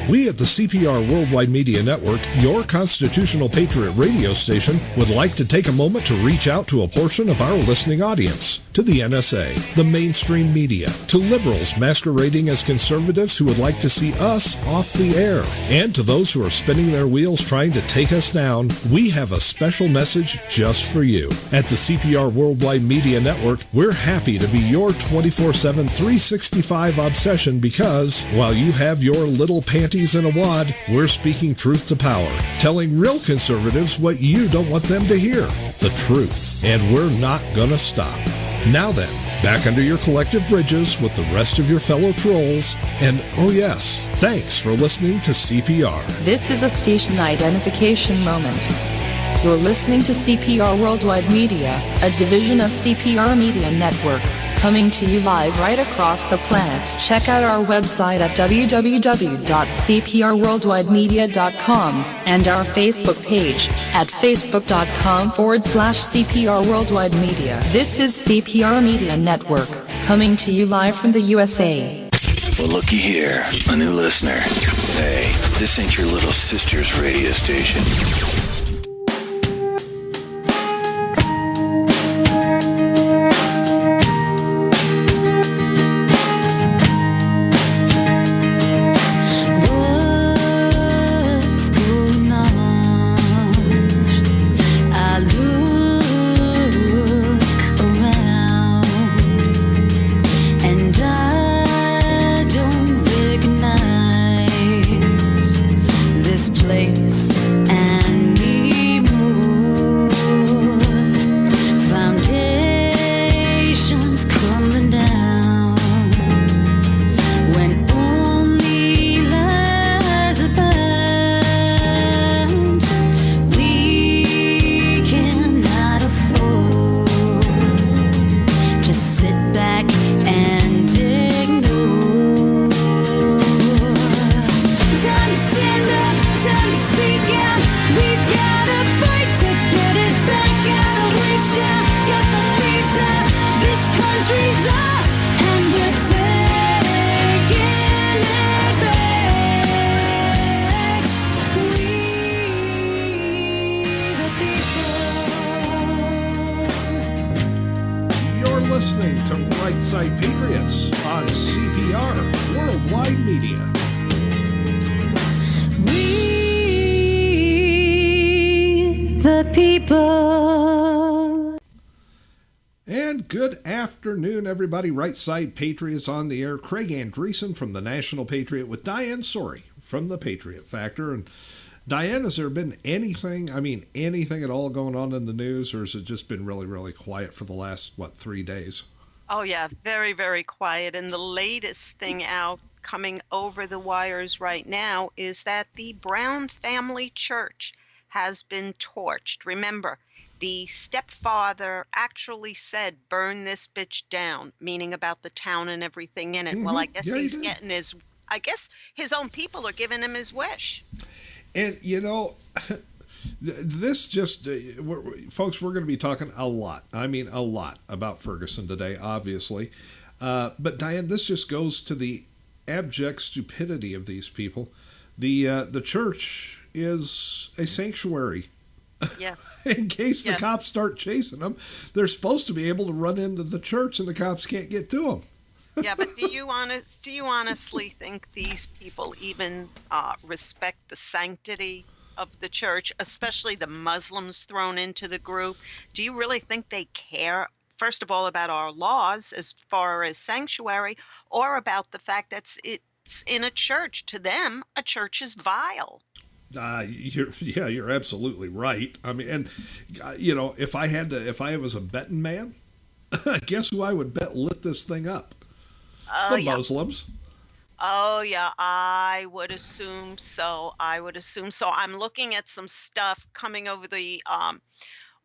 We at the CPR Worldwide Media Network, your constitutional patriot radio station, would like to take a moment to reach out to a portion of our listening audience. To the NSA, the mainstream media, to liberals masquerading as conservatives who would like to see us off the air, and to those who are spinning their wheels trying to take us down, we have a special message just for you. At the CPR Worldwide Media Network, we're happy to be your 24/7, 365 obsession because, while you have your little panties in a wad, we're speaking truth to power, telling real conservatives what you don't want them to hear, the truth, and we're not gonna stop. Now then, back under your collective bridges with the rest of your fellow trolls, and oh yes, thanks for listening to CPR. This is a station identification moment. You're listening to CPR Worldwide Media, a division of CPR Media Network, coming to you live right across the planet. Check out our website at www.cprworldwidemedia.com and our Facebook page at facebook.com/CPR Worldwide Media. This is CPR Media Network, coming to you live from the USA. Well, looky here, a new listener. Hey, this ain't your little sister's radio station. Listening to Right Side Patriots on CPR Worldwide Media. We the people. And good afternoon, everybody. Right Side Patriots on the air. Craig Andreessen from the National Patriot with Diane Sori from the Patriot Factor. And Diane, has there been anything at all going on in the news, or has it just been really, really quiet for the last, 3 days? Oh, yeah, very, very quiet. And the latest thing out coming over the wires right now is that the Brown family church has been torched. Remember, the stepfather actually said, burn this bitch down, meaning about the town and everything in it. Mm-hmm. Well, I guess he's getting his own people are giving him his wish. And, this just, folks, we're going to be talking a lot about Ferguson today, obviously. But, Diane, this just goes to the abject stupidity of these people. The church is a sanctuary. Yes. In case the cops start chasing them, they're supposed to be able to run into the church and the cops can't get to them. Yeah, but do you honestly think these people even respect the sanctity of the church, especially the Muslims thrown into the group? Do you really think they care, first of all, about our laws as far as sanctuary, or about the fact that it's in a church? To them, a church is vile. You're absolutely right. I mean, and if I was a betting man, guess who I would bet lit this thing up? The Muslims. Oh, yeah, I would assume so. I'm looking at some stuff coming over the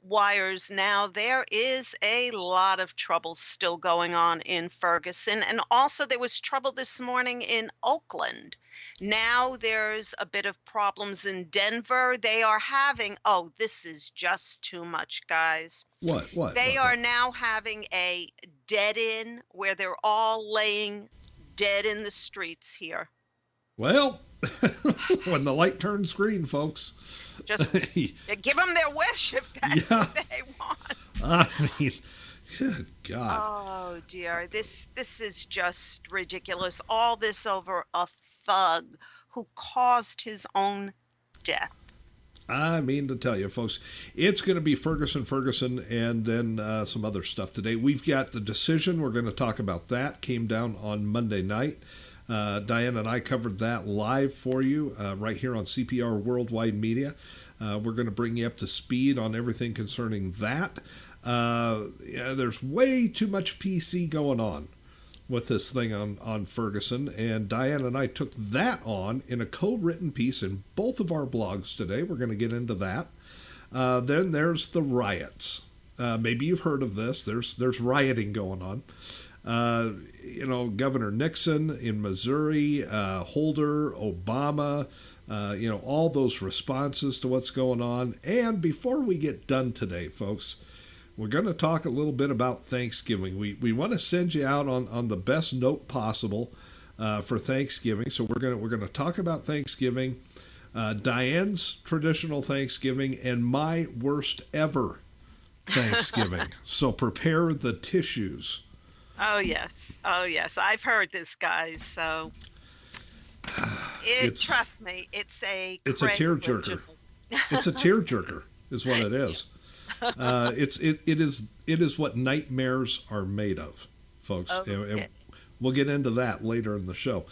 wires now. There is a lot of trouble still going on in Ferguson. And also there was trouble this morning in Oakland. Now there's a bit of problems in Denver. They are having, this is just too much, guys. What? They are now having a dead-in where they're all laying dead in the streets here. Well, When the light turns green, folks. Just give them their wish if that's what they want. I mean, good God. Oh, dear. This is just ridiculous. All this over a thug who caused his own death. I mean to tell you, folks, it's going to be Ferguson, and then some other stuff today. We've got the decision. We're going to talk about that. Came down on Monday night. Diane and I covered that live for you right here on CPR Worldwide Media. We're going to bring you up to speed on everything concerning that. There's way too much PC going on with this thing on Ferguson, and Diane and I took that on in a co-written piece in both of our blogs today. We're going to get into that. Then there's the riots. Maybe you've heard of this. There's rioting going on. Governor Nixon in Missouri, Holder, Obama, all those responses to what's going on. And before we get done today, folks, we're going to talk a little bit about Thanksgiving. We want to send you out on the best note possible for Thanksgiving. So we're going to talk about Thanksgiving, Diane's traditional Thanksgiving, and my worst ever Thanksgiving. So prepare the tissues. Oh yes. I've heard this, guys. So trust me, it's a tearjerker. It's a tearjerker, is what it is. It is what nightmares are made of, folks. Okay. And we'll get into that later in the show.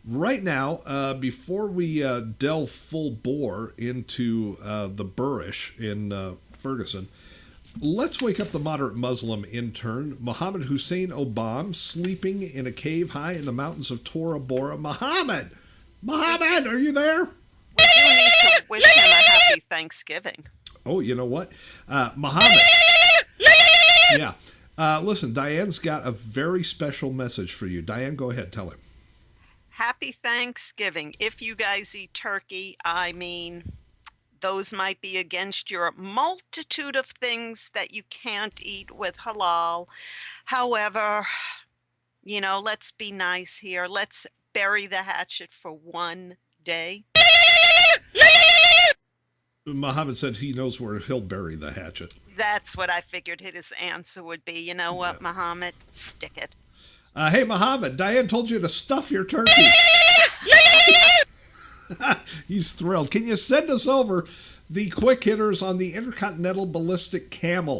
Right now, before we delve full bore into the Burrish in Ferguson, let's wake up the moderate Muslim intern, Mohammed Hussein Obam, sleeping in a cave high in the mountains of Tora Bora. Mohammed, are you there? We do need to wish him a happy Thanksgiving. Oh, you know what? Mohammed. Yeah. Listen, Diane's got a very special message for you. Diane, go ahead. Tell him. Happy Thanksgiving. If you guys eat turkey, I mean, those might be against your multitude of things that you can't eat with halal. However, let's be nice here. Let's bury the hatchet for one day. Mohammed said he knows where he'll bury the hatchet. That's what I figured his answer would be. You know what, Mohammed? Stick it. Hey, Mohammed, Diane told you to stuff your turkey. He's thrilled. Can you send us over the quick hitters on the Intercontinental Ballistic Camel?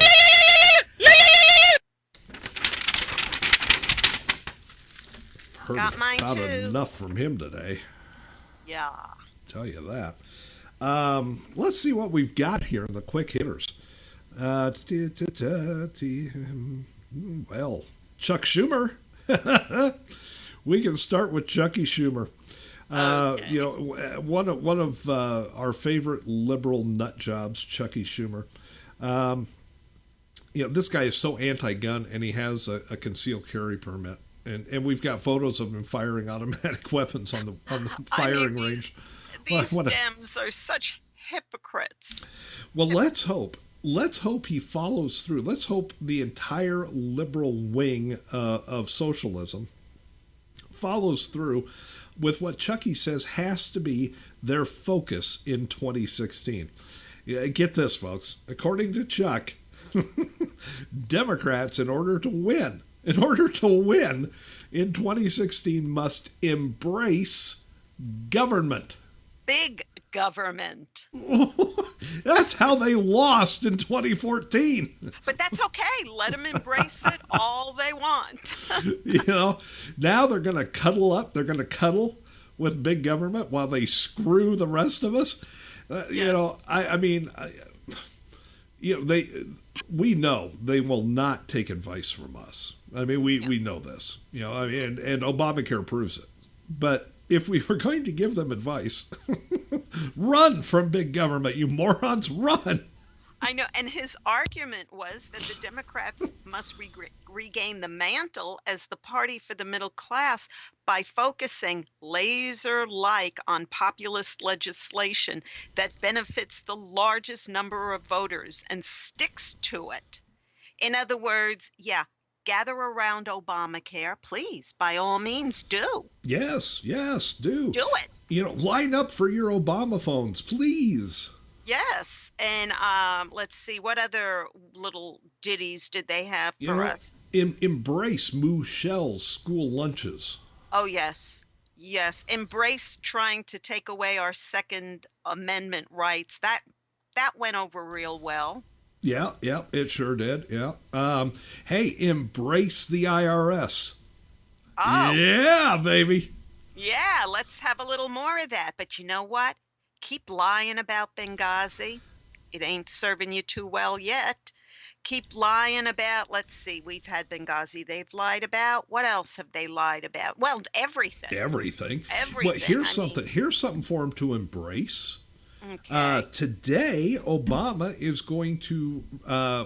Heard got mine about too. Enough from him today. Yeah. Tell you that. Let's see what we've got here in the quick hitters. Well, Chuck Schumer. We can start with Chucky Schumer. Okay. One of our favorite liberal nut jobs, Chucky Schumer. This guy is so anti-gun, and he has a concealed carry permit. And we've got photos of him firing automatic weapons on the firing range. These Dems are such hypocrites. Well, let's hope he follows through. Let's hope the entire liberal wing of socialism follows through with what Chucky says has to be their focus in 2016. Get this, folks. According to Chuck, Democrats, in order to win in 2016, must embrace government. Big government. That's how they lost in 2014. But that's okay. Let them embrace it all they want. Now they're going to cuddle up. They're going to cuddle with big government while they screw the rest of us. Yes. We know they will not take advice from us. I mean, we know this. And Obamacare proves it. But if we were going to give them advice, run from big government, you morons, run. I know, and his argument was that the Democrats must regain the mantle as the party for the middle class by focusing laser-like on populist legislation that benefits the largest number of voters and sticks to it. In other words, gather around Obamacare, please, by all means, do. Yes, do. Do it. Line up for your Obama phones, please. Yes. And let's see, what other little ditties did they have for us? Embrace Moo Shell's school lunches. Oh, yes. Yes. Embrace trying to take away our Second Amendment rights. That went over real well. Yeah, it sure did. Yeah. Hey, embrace the IRS. Oh. Yeah, baby. Yeah, let's have a little more of that. But you know what? Keep lying about Benghazi. It ain't serving you too well yet. Keep lying about, let's see, we've had Benghazi they've lied about. What else have they lied about? Well, everything. Everything. Everything. Well, here's something for them to embrace. Okay. Today, Obama is going to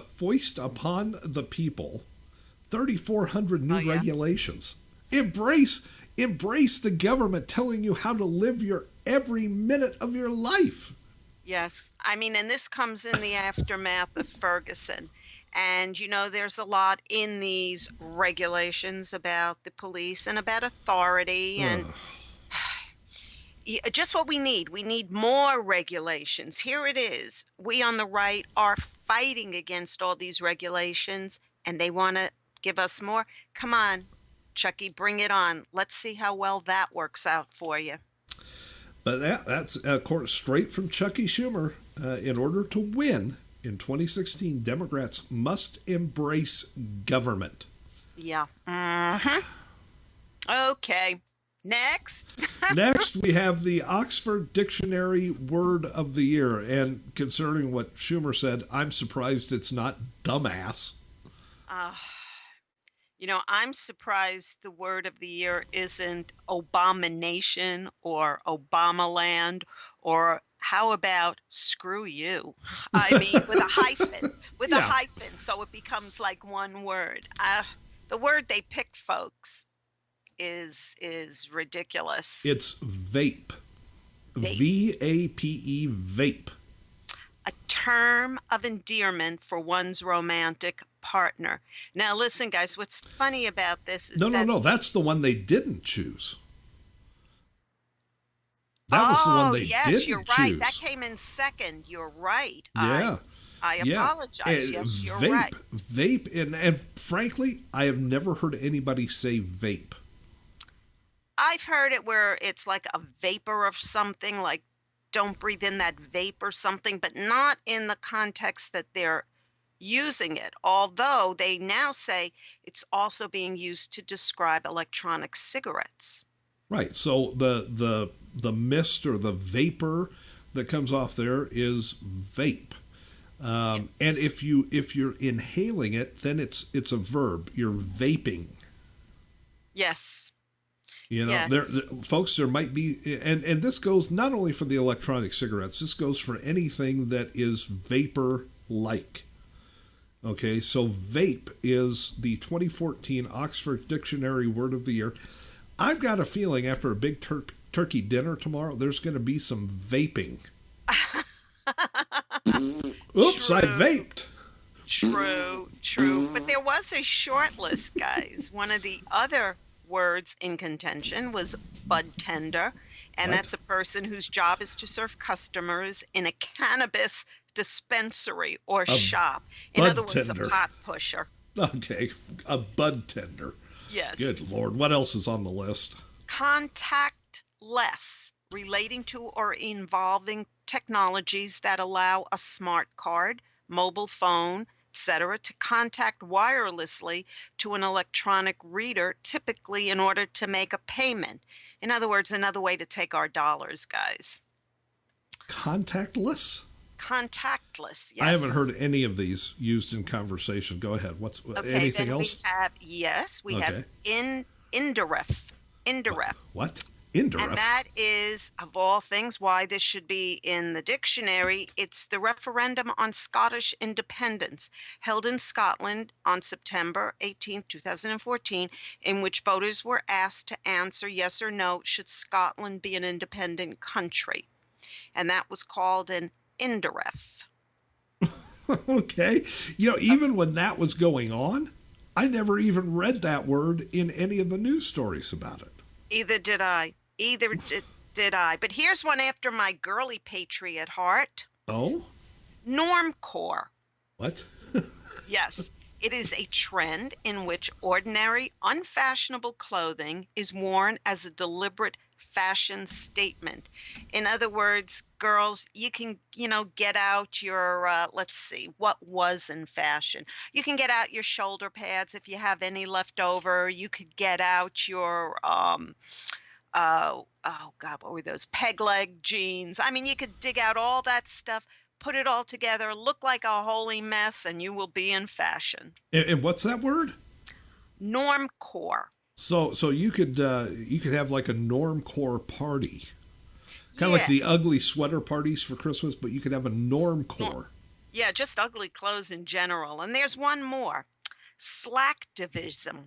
foist upon the people 3,400 new regulations. Embrace the government telling you how to live your every minute of your life. Yes. I mean, and this comes in the aftermath of Ferguson. And, there's a lot in these regulations about the police and about authority and just what we need. We need more regulations. Here it is. We on the right are fighting against all these regulations, and they want to give us more. Come on, Chucky, bring it on. Let's see how well that works out for you. But that's straight from Chucky Schumer. In order to win in 2016, Democrats must embrace government. Yeah. Okay. Next. Next, we have the Oxford Dictionary Word of the Year. And concerning what Schumer said, I'm surprised it's not dumbass. I'm surprised the word of the year isn't Obamination or Obamaland, or how about screw you? I mean, with a hyphen, a hyphen, so it becomes like one word. The word they picked, folks, is ridiculous. It's vape. V-A-P-E, vape. A term of endearment for one's romantic partner. Now, listen, guys, what's funny about this is No, that's the one they didn't choose. That was the one they didn't choose. Yes, you're right. That came in second. You're right. Yeah. I apologize. Yes, you're right. Vape, and frankly, I have never heard anybody say vape. I've heard it where it's like a vapor of something, like don't breathe in that vape or something, but not in the context that they're using it. Although they now say it's also being used to describe electronic cigarettes. Right. So the mist or the vapor that comes off there is vape. Yes. And if you're inhaling it, then it's a verb. You're vaping. Yes. Yes. Folks, there might be, and this goes not only for the electronic cigarettes, this goes for anything that is vapor-like. Okay, so vape is the 2014 Oxford Dictionary Word of the Year. I've got a feeling after a big turkey dinner tomorrow, there's going to be some vaping. Oops, True. I vaped. True. But there was a short list, guys. One of the other words in contention was bud tender, and that's a person whose job is to serve customers in a cannabis dispensary or shop. In other words, a pot pusher. Okay, a bud tender. Yes. Good Lord. What else is on the list? Contactless, relating to or involving technologies that allow a smart card, mobile phone, etc., to contact wirelessly to an electronic reader, typically in order to make a payment. In other words, another way to take our dollars, guys. Contactless? Contactless, yes. I haven't heard any of these used in conversation. Go ahead. Anything else? We have indiref. What? Indiref? And that is, of all things, why this should be in the dictionary. It's the referendum on Scottish independence held in Scotland on September 18, 2014, in which voters were asked to answer yes or no, should Scotland be an independent country? And that was called an indiref. Okay. Even when that was going on, I never even read that word in any of the news stories about it. Either did I. Did I? But here's one after my girly patriot heart. Oh? Normcore. What? Yes, it is a trend in which ordinary, unfashionable clothing is worn as a deliberate fashion statement. In other words, girls, you can, get out your, let's see, what was in fashion? You can get out your shoulder pads if you have any left over. You could get out your, oh God, what were those? Peg leg jeans. I mean, you could dig out all that stuff, put it all together, look like a holy mess, and you will be in fashion. And what's that word? Normcore. So you could have like a normcore party, kind of like Yeah. the ugly sweater parties for Christmas, but you could have a normcore. Yeah, just ugly clothes in general. And there's one more. Slacktivism.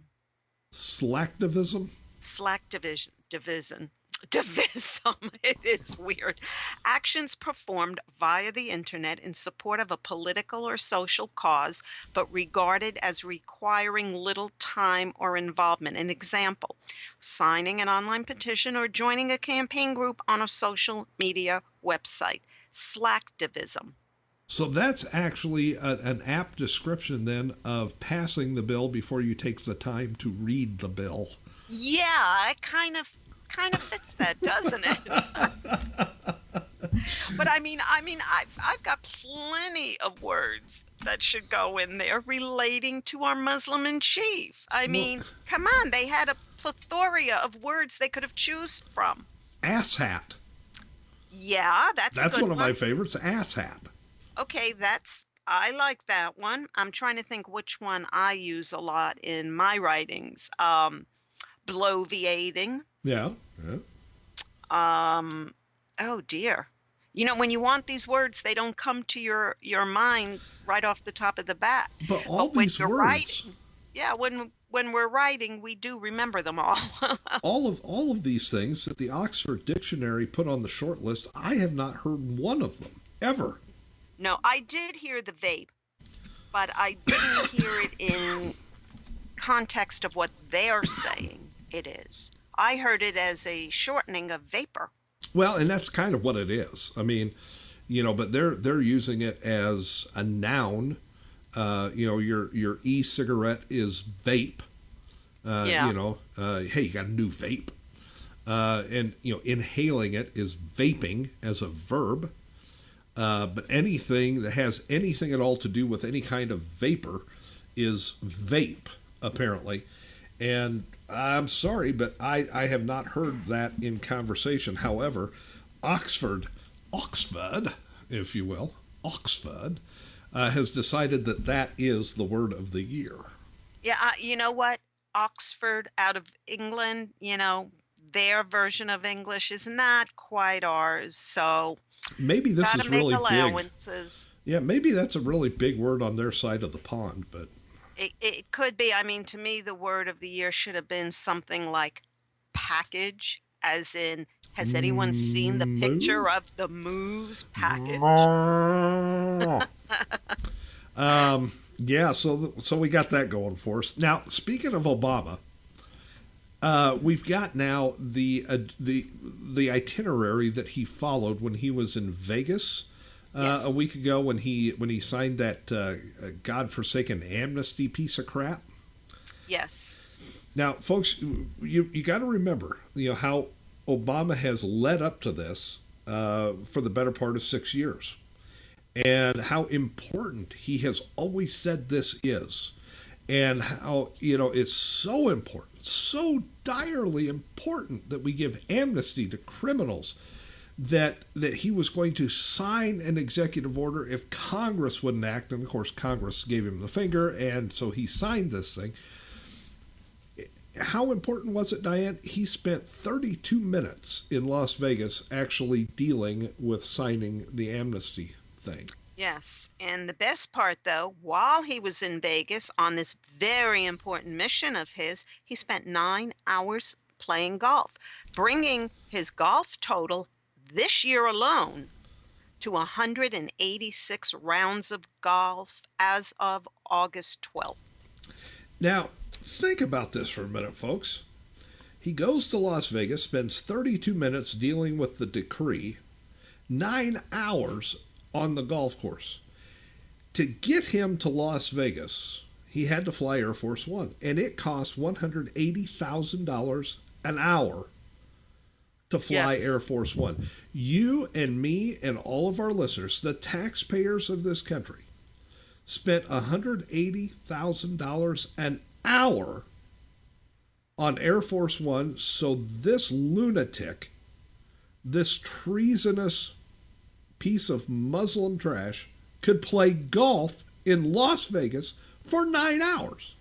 Slacktivism. Slacktivism. Divism. It is weird. Actions performed via the internet in support of a political or social cause, but regarded as requiring little time or involvement. An example, signing an online petition or joining a campaign group on a social media website. Slacktivism. So that's actually an apt description then of passing the bill before you take the time to read the bill. Yeah, it kind of fits that, doesn't it? But I've got plenty of words that should go in there relating to our Muslim in chief. Come on, they had a plethora of words they could have choose from. Asshat. Yeah, that's a good one of one. my favorites. Asshat. Okay, I like that one. I'm trying to think which one I use a lot in my writings. Bloviating. Yeah. Oh dear. When you want these words, they don't come to your mind right off the top of the bat. But all when these you're words. writing, yeah, when we're writing, we do remember them all. all of these things that the Oxford Dictionary put on the short list, I have not heard one of them ever. No, I did hear the vape, but I didn't hear it in context of what they're saying it is. I heard it as a shortening of vapor. Well, and that's kind of what it is. I mean, but they're using it as a noun. Your e-cigarette is vape. Yeah. Hey, you got a new vape. And inhaling it is vaping as a verb. But anything that has anything at all to do with any kind of vapor is vape, apparently. And I'm sorry, but I have not heard that in conversation. However, Oxford, if you will, Oxford, has decided that is the word of the year. Yeah, you know what? Oxford out of England, their version of English is not quite ours. So maybe this gotta is make really allowances. big. Yeah, maybe that's a really big word on their side of the pond, but It could be. To me, the word of the year should have been something like package, as in, has anyone seen the picture of the Moose package? Yeah, so we got that going for us. Now, speaking of Obama, we've got now the itinerary that he followed when he was in Vegas. Yes. A week ago when he signed that godforsaken amnesty piece of crap. Yes. Now, folks, you got to remember, how Obama has led up to this for the better part of 6 years, and how important he has always said this is, and how it's so important, so direly important that we give amnesty to criminals. That he was going to sign an executive order if Congress wouldn't act, and of course Congress gave him the finger, and so he signed this thing. How important was it, Diane? He spent 32 minutes in Las Vegas actually dealing with signing the amnesty thing. Yes. And the best part, though, while he was in Vegas on this very important mission of his, he spent 9 hours playing golf, bringing his golf total this year alone to 186 rounds of golf as of August 12th. Now, think about this for a minute, folks. He goes to Las Vegas, spends 32 minutes dealing with the decree, 9 hours on the golf course. To get him to Las Vegas, he had to fly Air Force One, and it cost $180,000 an hour to fly Air Force One. You and me and all of our listeners, the taxpayers of this country, spent $180,000 an hour on Air Force One so this lunatic, this treasonous piece of Muslim trash, could play golf in Las Vegas for 9 hours.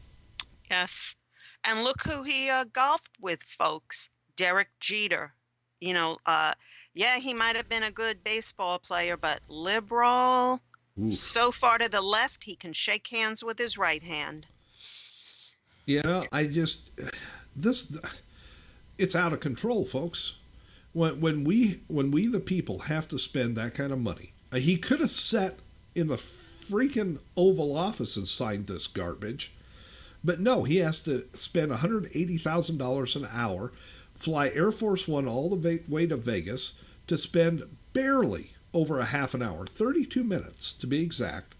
Yes. And look who he golfed with, folks. Derek Jeter. You know, yeah, he might have been a good baseball player, but liberal, so far to the left, he can shake hands with his right hand. You know, it's out of control, folks. When we the people have to spend that kind of money, he could have sat in the freaking Oval Office and signed this garbage, but no, he has to spend $180,000 an hour, fly Air Force One all the way to Vegas to spend barely over a half an hour, 32 minutes to be exact,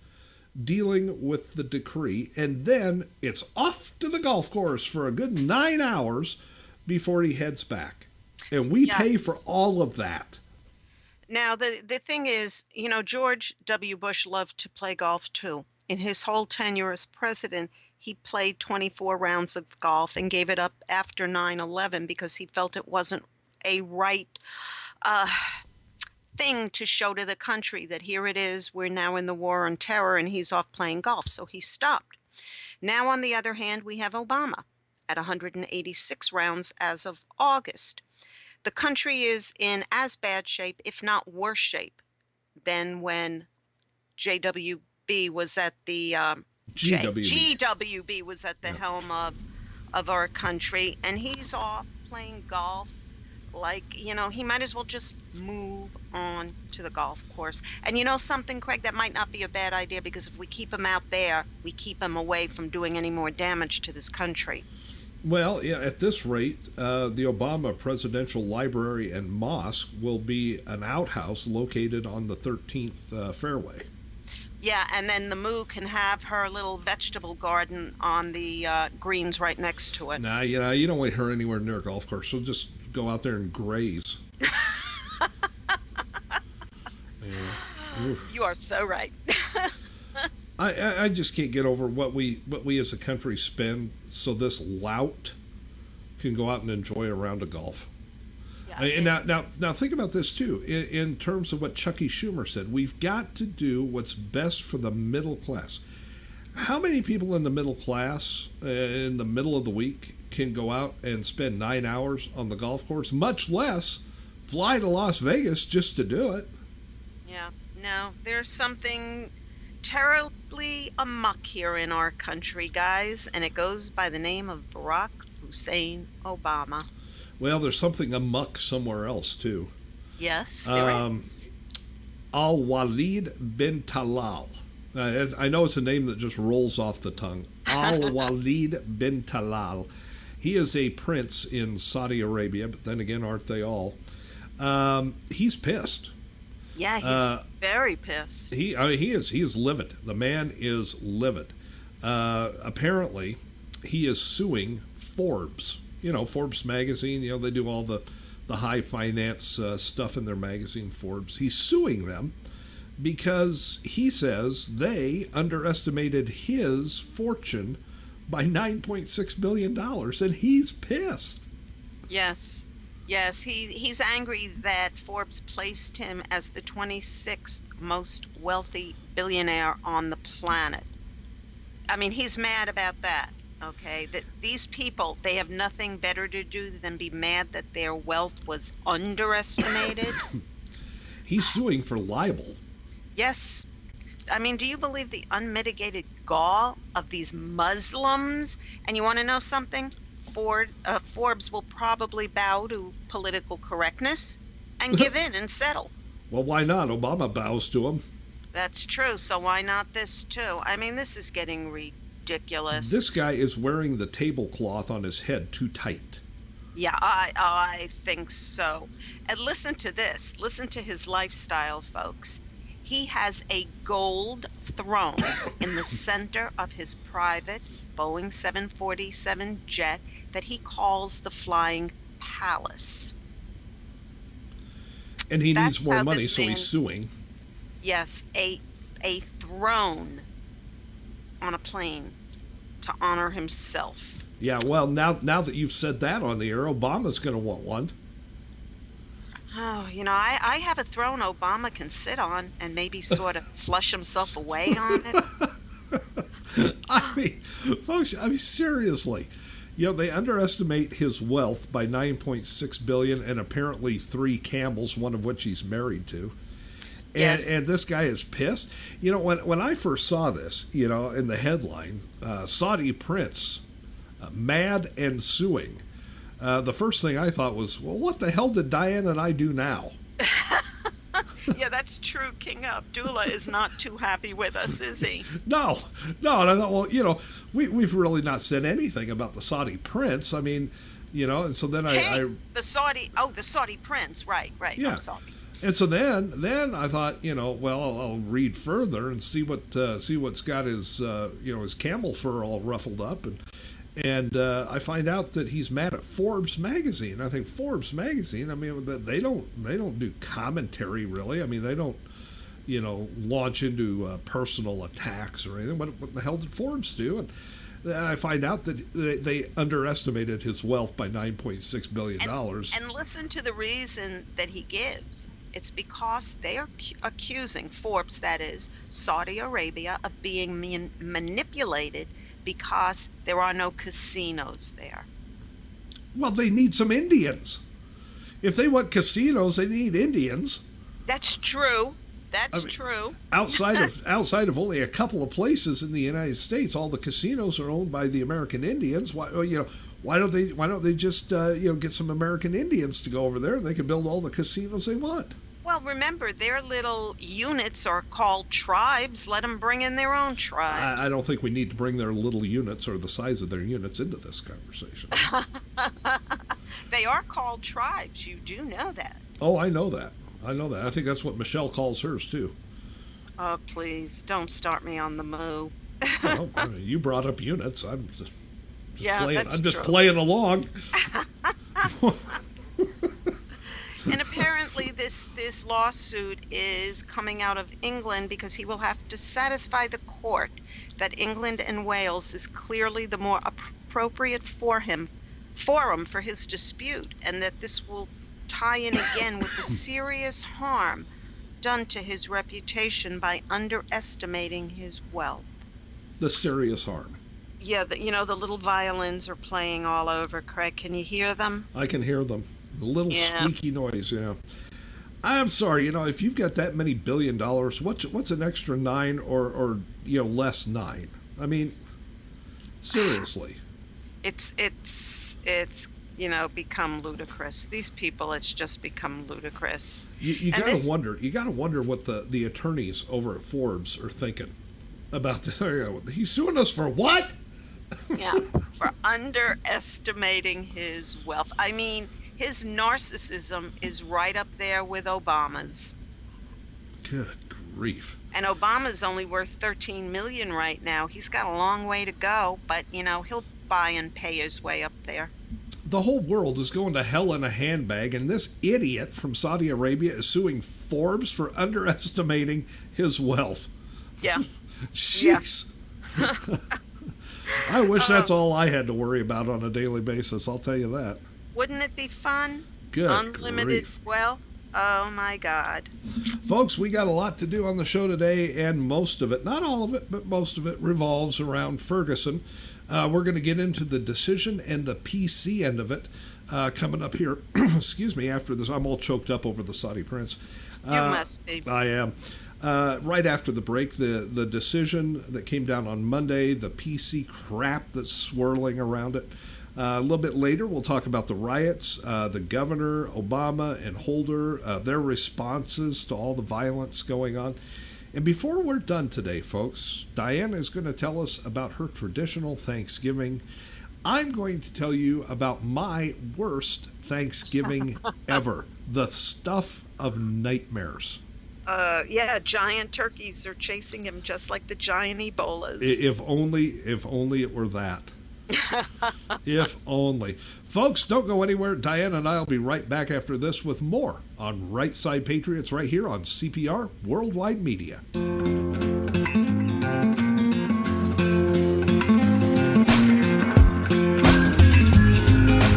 dealing with the decree, and then it's off to the golf course for a good 9 hours before he heads back. And we pay for all of that. Now, the thing is, you know, George W. Bush loved to play golf too. In his whole tenure as president, he played 24 rounds of golf and gave it up after 9/11 because he felt it wasn't a right thing to show to the country that here it is, we're now in the war on terror, and he's off playing golf. So he stopped. Now, on the other hand, we have Obama at 186 rounds as of August. The country is in as bad shape, if not worse shape, than when JWB was at the GWB was at the helm of our country, and he's off playing golf. Like, you know, he might as well just move on to the golf course. And you know something, Craig, that might not be a bad idea, because if we keep him out there, we keep him away from doing any more damage to this country. Well, yeah, at this rate, the Obama Presidential Library and Mosque will be an outhouse located on the 13th fairway. Yeah, and then the Moo can have her little vegetable garden on the greens right next to it. Nah, you know, you don't want her anywhere near a golf course. She'll just go out there and graze. You are so right. I just can't get over what we as a country spend so this lout can go out and enjoy a round of golf. Yeah, and now think about this too in terms of what Chucky Schumer said. We've got to do what's best for the middle class. How many people in the middle class in the middle of the week can go out and spend 9 hours on the golf course, much less fly to Las Vegas just to do it? Yeah, no, there's something terribly amok here in our country, guys, and it goes by the name of Barack Hussein Obama. Well, there's something amok somewhere else too. Yes, there is. Al-Walid bin Talal. I know it's a name that just rolls off the tongue. Al-Walid bin Talal. He is a prince in Saudi Arabia, but then again, aren't they all? He's pissed. Yeah, he's very pissed. He is livid. The man is livid. Apparently, he is suing Forbes. You know, Forbes magazine. You know, they do all the high finance stuff in their magazine, Forbes. He's suing them because he says they underestimated his fortune by $9.6 billion, and he's pissed. Yes. Yes, he's angry that Forbes placed him as the 26th most wealthy billionaire on the planet. I mean, he's mad about that, okay? That these people, they have nothing better to do than be mad that their wealth was underestimated. He's suing for libel. Yes. I mean, do you believe the unmitigated gall of these Muslims? And you want to know something? Forbes will probably bow to political correctness and give in and settle. Well, why not? Obama bows to him. That's true. So why not this too? I mean, this is getting ridiculous. This guy is wearing the tablecloth on his head too tight. Yeah, I think so. And listen to this. Listen to his lifestyle, folks. He has a gold throne in the center of his private Boeing 747 jet that he calls the Flying Palace. And he needs That's more how money, this so man, he's suing. yes, a throne on a plane to honor himself. Yeah, well, now that you've said that on the air, Obama's going to want one. Oh, I have a throne Obama can sit on and maybe sort of flush himself away on it. I mean, folks, seriously. They underestimate his wealth by 9.6 billion and apparently 3 camels, one of which he's married to. Yes. And this guy is pissed. When I first saw this, in the headline, Saudi prince mad and suing. The first thing I thought was, well, what the hell did Diane and I do now? Yeah, that's true. King Abdullah is not too happy with us, is he? No. And I thought, well, we've really not said anything about the Saudi prince. I mean, and so then the Saudi prince. Right. Yeah. I'm sorry. And so then I thought, well, I'll read further and see what's got his his camel fur all ruffled up, and I find out that he's mad at Forbes magazine. I think Forbes magazine, I mean, they don't do commentary really. I mean, they don't launch into personal attacks or anything. What the hell did Forbes do? And I find out that they underestimated his wealth by $9.6 billion. And listen to the reason that he gives. It's because they are accusing Forbes, that is, Saudi Arabia, of being manipulated because there are no casinos there. Well, they need some Indians. If they want casinos, they need Indians. That's true. That's true. Outside of only a couple of places in the United States, all the casinos are owned by the American Indians. Why don't they just get some American Indians to go over there and they can build all the casinos they want? Well, remember, their little units are called tribes. Let them bring in their own tribes. I don't think we need to bring their little units or the size of their units into this conversation. They are called tribes. You do know that. Oh, I know that. I think that's what Michelle calls hers, too. Oh, please, don't start me on the moo. Well, I mean, you brought up units. I'm just playing. That's I'm just true. playing along. And apparently this lawsuit is coming out of England because he will have to satisfy the court that England and Wales is clearly the more appropriate forum for his dispute, and that this will tie in again with the serious harm done to his reputation by underestimating his wealth. The serious harm. Yeah, the little violins are playing all over, Craig. Can you hear them? I can hear them. A little squeaky noise, yeah. I'm sorry, if you've got that many $1 billion, what's an extra 9 or less 9? I mean, seriously. It's become ludicrous. These people, it's just become ludicrous. You gotta wonder. You gotta wonder what the attorneys over at Forbes are thinking about this. He's suing us for what? Yeah, for underestimating his wealth. I mean, his narcissism is right up there with Obama's. Good grief. And Obama's only worth $13 million right now. He's got a long way to go, but he'll buy and pay his way up there. The whole world is going to hell in a handbag, and this idiot from Saudi Arabia is suing Forbes for underestimating his wealth. Yeah. Jeez. Yeah. I wish that's all I had to worry about on a daily basis, I'll tell you that. Wouldn't it be fun? Good Unlimited grief. wealth? Oh, my God. Folks, we got a lot to do on the show today, and most of it, not all of it, but most of it revolves around Ferguson. We're going to get into the decision and the PC end of it coming up here, excuse me, after this. I'm all choked up over the Saudi prince. You must be. I am. Right after the break, the decision that came down on Monday, the PC crap that's swirling around it. A little bit later, we'll talk about the riots, the governor, Obama, and Holder, their responses to all the violence going on. And before we're done today, folks, Diana is going to tell us about her traditional Thanksgiving. I'm going to tell you about my worst Thanksgiving ever. The stuff of nightmares. Yeah, giant turkeys are chasing him just like the giant Ebolas. If only it were that. If only. Folks, don't go anywhere. Diane and I will be right back after this with more on Right Side Patriots right here on CPR Worldwide Media.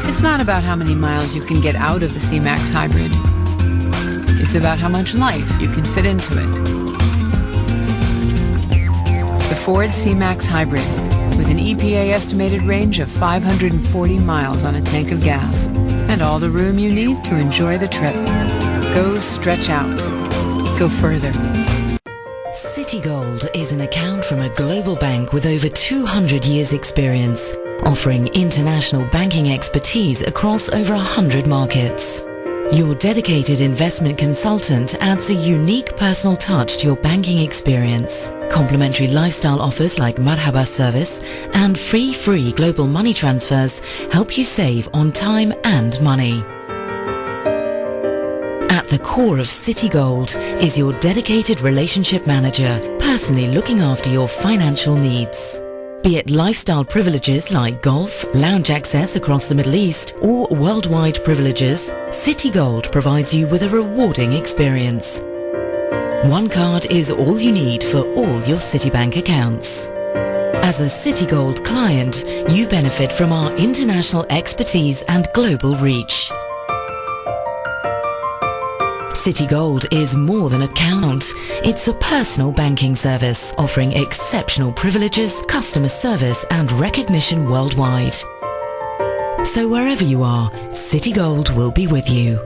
It's not about how many miles you can get out of the C-Max Hybrid. It's about how much life you can fit into it. The Ford C-Max Hybrid, with an EPA estimated range of 540 miles on a tank of gas, and all the room you need to enjoy the trip. Go stretch out. Go further. Citigold is an account from a global bank with over 200 years experience, offering international banking expertise across over 100 markets. Your dedicated investment consultant adds a unique personal touch to your banking experience. Complimentary lifestyle offers like Marhaba service and free global money transfers help you save on time and money. At the core of Citigold is your dedicated relationship manager, personally looking after your financial needs. Be it lifestyle privileges like golf, lounge access across the Middle East, or worldwide privileges, Citigold provides you with a rewarding experience. One card is all you need for all your Citibank accounts. As a Citigold client, you benefit from our international expertise and global reach. Citigold is more than an account. It's a personal banking service offering exceptional privileges, customer service and recognition worldwide. So wherever you are, Citigold will be with you.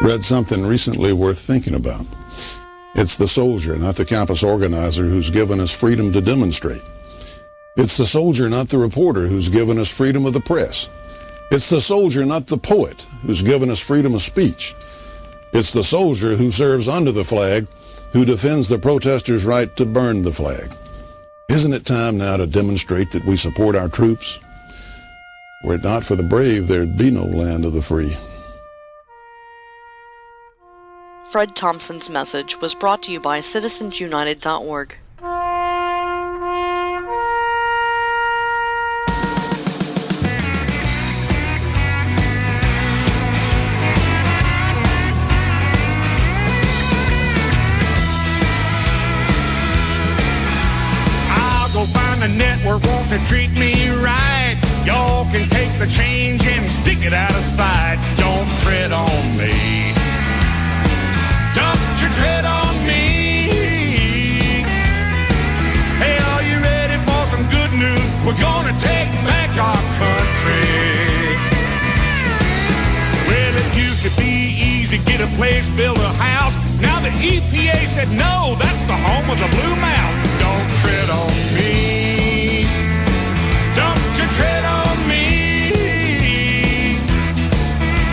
Read something recently worth thinking about. It's the soldier, not the campus organizer, who's given us freedom to demonstrate. It's the soldier, not the reporter, who's given us freedom of the press. It's the soldier, not the poet, who's given us freedom of speech. It's the soldier who serves under the flag, who defends the protesters' right to burn the flag. Isn't it time now to demonstrate that we support our troops? Were it not for the brave, there'd be no land of the free. Fred Thompson's message was brought to you by citizensunited.org. I'll go find a network wants to treat me right. Y'all can take the change and stick it out of sight. Don't tread on me. Don't you tread on me. Hey, are you ready for some good news? We're gonna take back our country. Well, it used to be easy, get a place, build a house. Now the EPA said no, that's the home of the blue mouse. Don't tread on me. Don't you tread on me.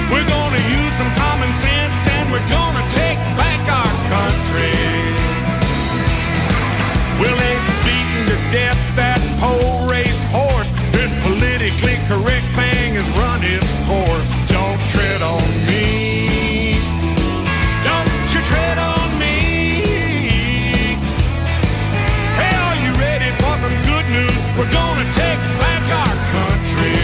We're gonna use some common sense and we're gonna take back our country. Well, they've beaten to death that pole race horse. This politically correct thing has run its course. Don't tread on me. Don't you tread on me. Hey, are you ready for some good news? We're gonna take back our country.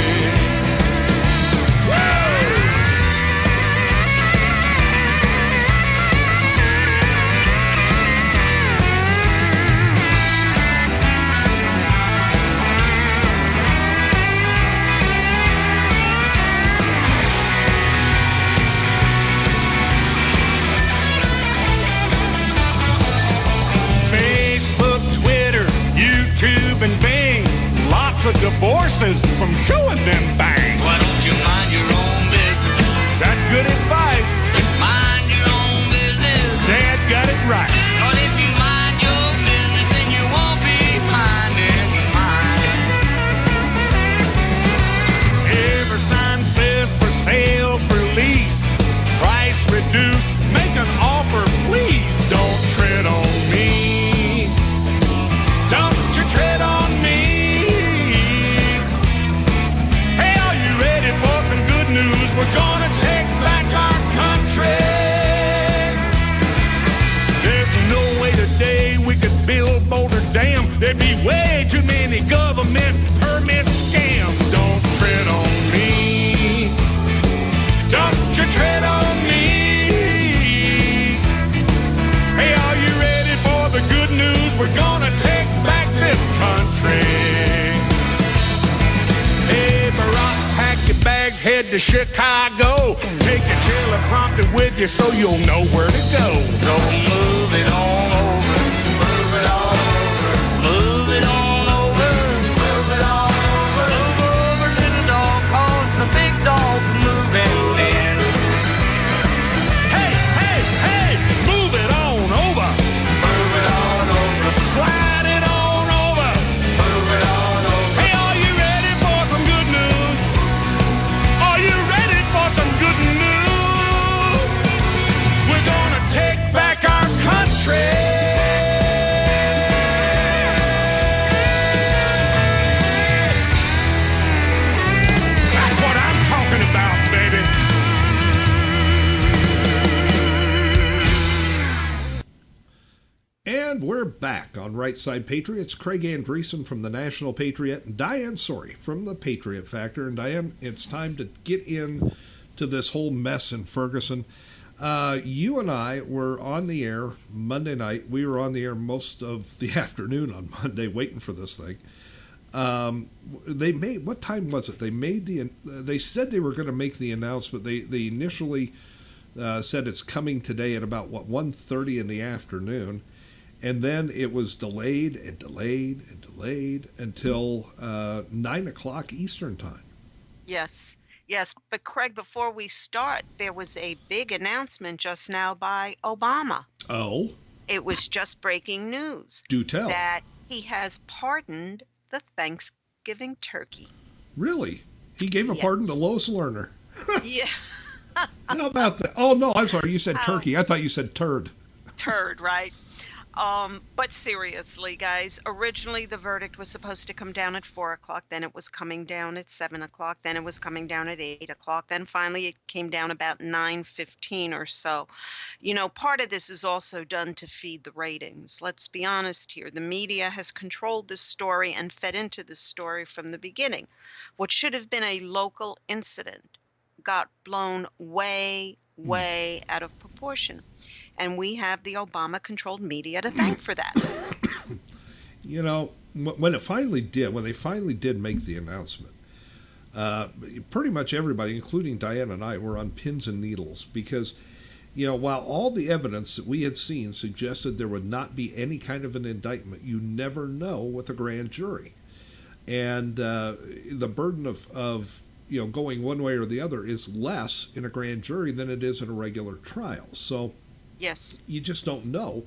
YouTube and Bing, lots of divorces from showing them bangs. Why don't you mind your own business? That's good advice. Mind your own business. Dad got it right. But if you mind your business, then you won't be minding mine. Every sign says for sale, for lease, price reduced, There'd be way too many government permit scams. Don't tread on me. Don't you tread on me. Hey, are you ready for the good news? We're gonna take back this country. Hey, Barack, pack your bags, head to Chicago. Take your teleprompter with you so you'll know where to go. So move it on over, move it on over, move it on over, move it on over, move over, little dog, 'cause the big dog's moving in. Hey, hey, hey, move it on over, move it on over, slide it on over, move it on over. Hey, are you ready for some good news? Are you ready for some good news? We're gonna take back our country. That's what I'm talking about, baby. And we're back on Right Side Patriots. Craig Andreessen from the National Patriot and Diane Sori from the Patriot Factor. And Diane, it's time to get in to this whole mess in Ferguson. You and I were on the air Monday night. We were on the air most of the afternoon on Monday waiting for this thing. They made, what time was it? They said they were going to make the announcement. They initially said it's coming today at about, 1:30 in the afternoon. And then it was delayed and delayed and delayed until 9 o'clock Eastern time. Yes. Yes. But Craig, before we start, there was a big announcement just now by Obama. Oh, It was just breaking news do tell. that he has pardoned the Thanksgiving turkey. Really? He gave a pardon to Yes. Lois Lerner. Yeah. How about that? Oh, no, I'm sorry. You said turkey. I thought you said turd. Turd, right? But seriously, guys, originally the verdict was supposed to come down at 4 o'clock. Then it was coming down at 7 o'clock. Then it was coming down at 8 o'clock. Then finally it came down about 9:15 or so. You know, part of this is also done to feed the ratings. Let's be honest here. The media has controlled this story and fed into this story from the beginning. What should have been a local incident got blown way, way out of proportion. And we have the Obama-controlled media to thank for that. You know, when they finally did make the announcement, pretty much everybody, including Diane and I, were on pins and needles because, you know, while all the evidence that we had seen suggested there would not be any kind of an indictment, you never know with a grand jury. And the burden of you know, going one way or the other is less in a grand jury than it is in a regular trial. So Yes. you just don't know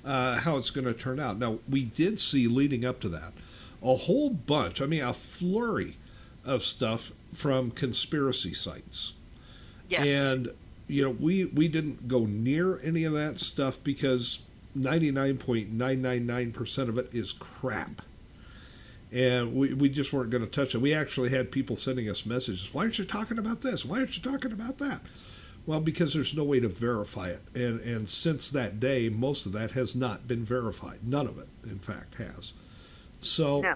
how it's going to turn out. Now, we did see leading up to that a whole bunch, a flurry of stuff from conspiracy sites. Yes. And, you know, we didn't go near any of that stuff because 99.999% of it is crap. And we just weren't going to touch it. We actually had people sending us messages. Why aren't you talking about this? Why aren't you talking about that? Well, because there's no way to verify it. And since that day, most of that has not been verified. None of it, in fact, has. So, No.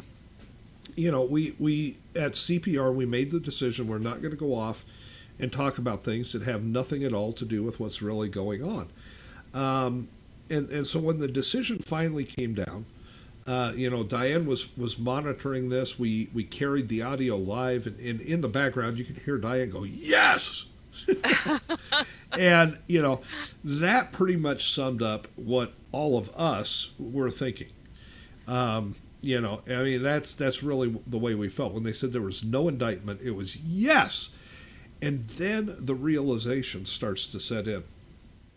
you know, we at CPR, we made the decision we're not going to go off and talk about things that have nothing at all to do with what's really going on. And so when the decision finally came down, you know, Diane was monitoring this. We carried the audio live, and in the background, you could hear Diane go, "Yes!" And, you know, that pretty much summed up what all of us were thinking. You know, that's really the way we felt. When they said there was no indictment, it was yes! And then the realization starts to set in.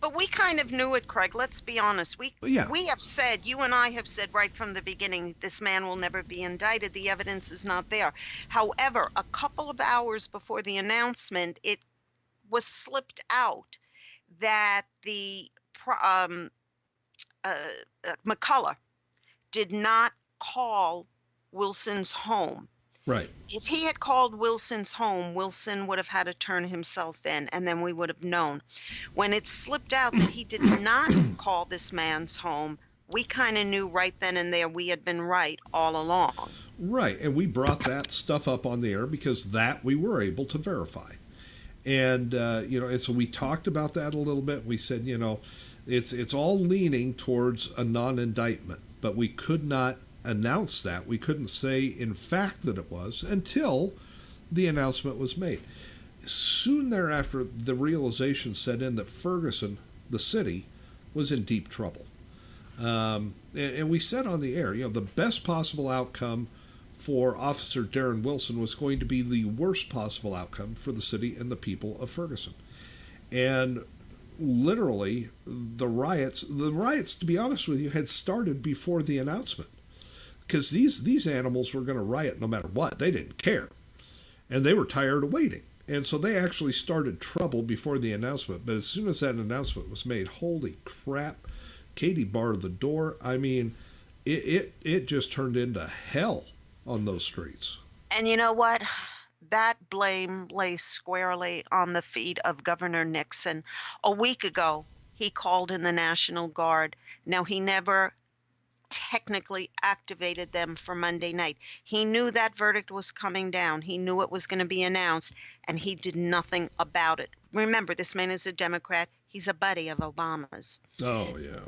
But we kind of knew it, Craig. Let's be honest. We have said, you and I have said right from the beginning, this man will never be indicted. The evidence is not there. However, a couple of hours before the announcement, it was slipped out that the McCullough did not call Wilson's home. Right. If he had called Wilson's home, Wilson would have had to turn himself in, and then we would have known. When it slipped out that he did not call this man's home, we kind of knew right then and there we had been right all along. Right, and we brought that stuff up on the air because that we were able to verify. And, and so we talked about that a little bit. We said, it's all leaning towards a non-indictment, but we could not announce that. We couldn't say in fact that it was until the announcement was made. Soon thereafter, the realization set in that Ferguson, the city, was in deep trouble. And we said on the air, the best possible outcome for Officer Darren Wilson was going to be the worst possible outcome for the city and the people of Ferguson. And literally, the riots, to be honest with you, had started before the announcement. Because these animals were going to riot no matter what. They didn't care. And they were tired of waiting. And so they actually started trouble before the announcement. But as soon as that announcement was made, holy crap, Katie barred the door. I mean, it just turned into hell on those streets. And you know what? That blame lay squarely on the feet of Governor Nixon. A week ago, he called in the National Guard. Now, he never technically activated them for Monday night. He knew that verdict was coming down. He knew it was going to be announced, and he did nothing about it. Remember, this man is a Democrat. He's a buddy of Obama's. Oh, yeah.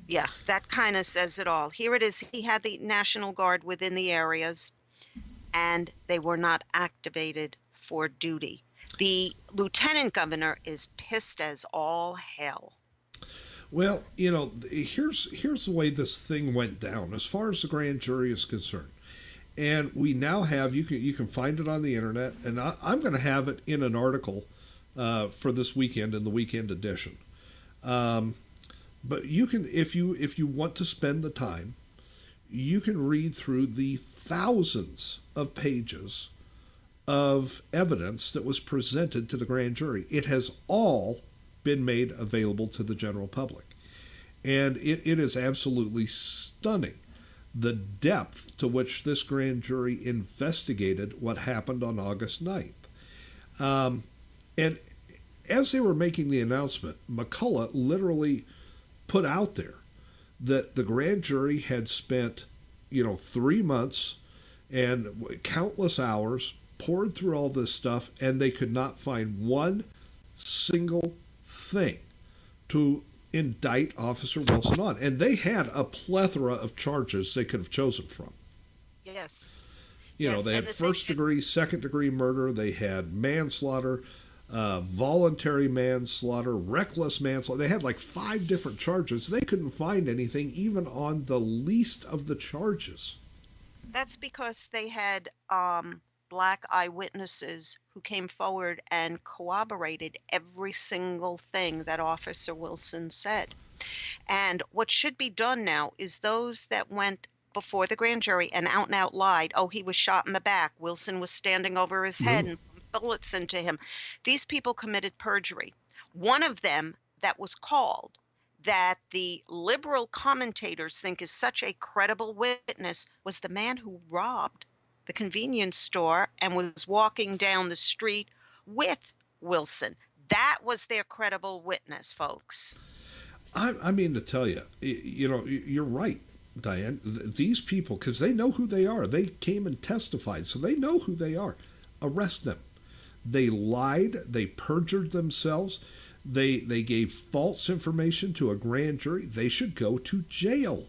Yeah, that kind of says it all. Here it is. He had the National Guard within the areas, and they were not activated for duty. The lieutenant governor is pissed as all hell. Well, here's the way this thing went down as far as the grand jury is concerned. And we now have, you can find it on the internet, and I'm going to have it in an article for this weekend in the weekend edition. But you can, if you want to spend the time, you can read through the thousands of pages of evidence that was presented to the grand jury. It has all been made available to the general public. And it is absolutely stunning the depth to which this grand jury investigated what happened on August 9th. And as they were making the announcement, McCullough literally put out there that the grand jury had spent, 3 months and countless hours, poured through all this stuff, and they could not find one single thing to indict Officer Wilson on. And they had a plethora of charges they could have chosen from. Yes. They had first-degree, second-degree murder. They had manslaughter, voluntary manslaughter, reckless manslaughter. They had like 5 different charges. They couldn't find anything even on the least of the charges. That's because they had black eyewitnesses who came forward and corroborated every single thing that Officer Wilson said. And what should be done now is those that went before the grand jury and out lied, oh, he was shot in the back, Wilson was standing over his head and bullets into him. These people committed perjury. One of them that was called, that the liberal commentators think is such a credible witness, was the man who robbed the convenience store and was walking down the street with Wilson. That was their credible witness, folks. I mean to tell you, you're right, Diane. These people, because they know who they are, they came and testified, so they know who they are. Arrest them. They lied. They perjured themselves. They gave false information to a grand jury. They should go to jail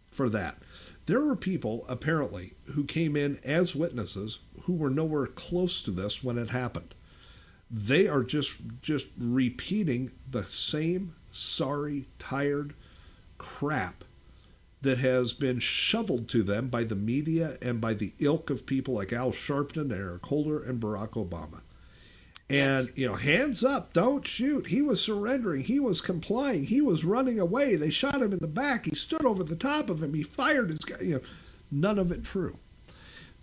for that. There were people, apparently, who came in as witnesses who were nowhere close to this when it happened. They are just repeating the same sorry, tired crap that has been shoveled to them by the media and by the ilk of people like Al Sharpton, Eric Holder, and Barack Obama. And, hands up, don't shoot. He was surrendering. He was complying. He was running away. They shot him in the back. He stood over the top of him. He fired his guy. None of it true.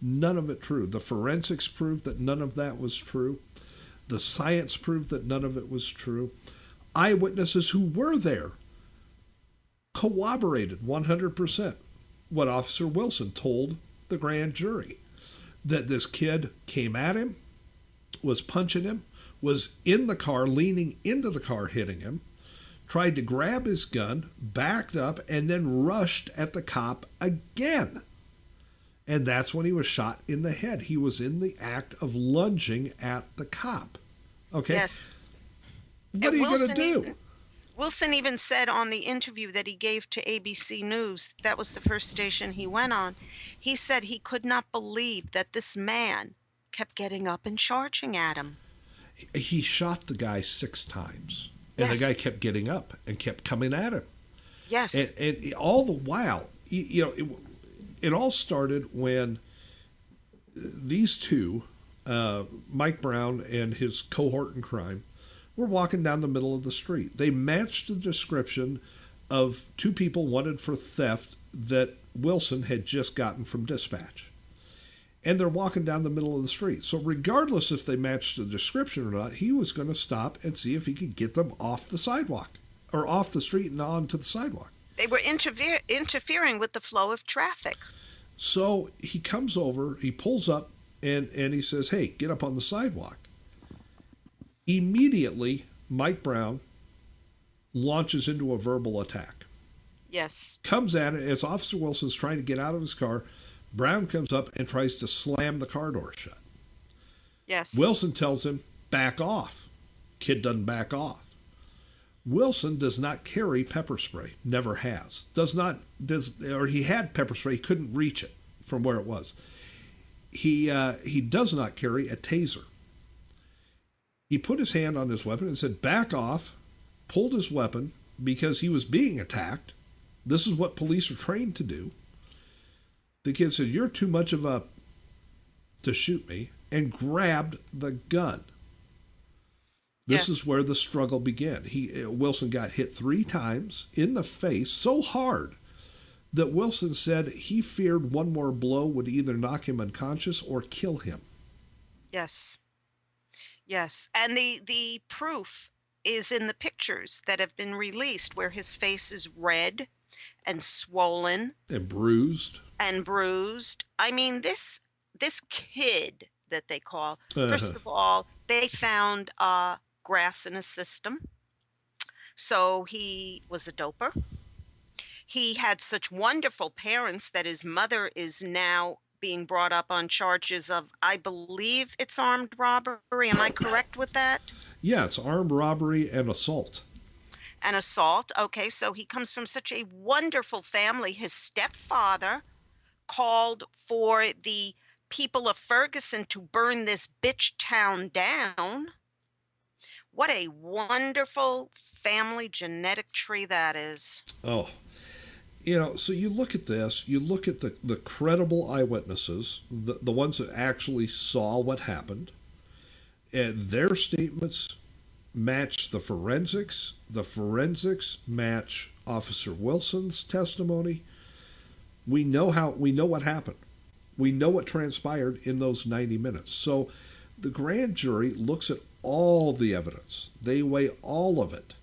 None of it true. The forensics proved that none of that was true. The science proved that none of it was true. Eyewitnesses who were there corroborated 100% what Officer Wilson told the grand jury, that this kid came at him, was punching him, was in the car, leaning into the car, hitting him, tried to grab his gun, backed up, and then rushed at the cop again. And that's when he was shot in the head. He was in the act of lunging at the cop. Okay? Yes. What are you going to do? Wilson even said on the interview that he gave to ABC News, that was the first station he went on, he said he could not believe that this man kept getting up and charging at him. He shot the guy 6 times. And Yes. the guy kept getting up and kept coming at him. Yes. And all the while, it all started when these two, Mike Brown and his cohort in crime, were walking down the middle of the street. They matched the description of 2 people wanted for theft that Wilson had just gotten from dispatch. And they're walking down the middle of the street. So regardless if they matched the description or not, he was going to stop and see if he could get them off the sidewalk or off the street and onto the sidewalk. They were interfering with the flow of traffic. So he comes over, he pulls up, and he says, hey, get up on the sidewalk. Immediately, Mike Brown launches into a verbal attack. Yes. Comes at it as Officer Wilson's trying to get out of his car. Brown comes up and tries to slam the car door shut. Yes. Wilson tells him, back off. Kid doesn't back off. Wilson does not carry pepper spray. Never has. He had pepper spray. He couldn't reach it from where it was. He does not carry a taser. He put his hand on his weapon and said, back off, pulled his weapon because he was being attacked. This is what police are trained to do. The kid said, you're too much of a to shoot me, and grabbed the gun. This is where the struggle began. Wilson got hit 3 times in the face so hard that Wilson said he feared one more blow would either knock him unconscious or kill him. Yes. Yes. And the proof is in the pictures that have been released where his face is red and swollen. And bruised. I mean, this kid that they call, first of all, they found grass in his system. So he was a doper. He had such wonderful parents that his mother is now being brought up on charges of, I believe it's armed robbery. Am I correct with that? Yeah, it's armed robbery and assault. An assault. Okay, so he comes from such a wonderful family. His stepfather called for the people of Ferguson to burn this bitch town down. What a wonderful family genetic tree that is. Oh, so you look at this, you look at the credible eyewitnesses, the ones that actually saw what happened, and their statements match the forensics. The forensics match Officer Wilson's testimony. We know what happened. We know what transpired in those 90 minutes. So the grand jury looks at all the evidence. They weigh all of it.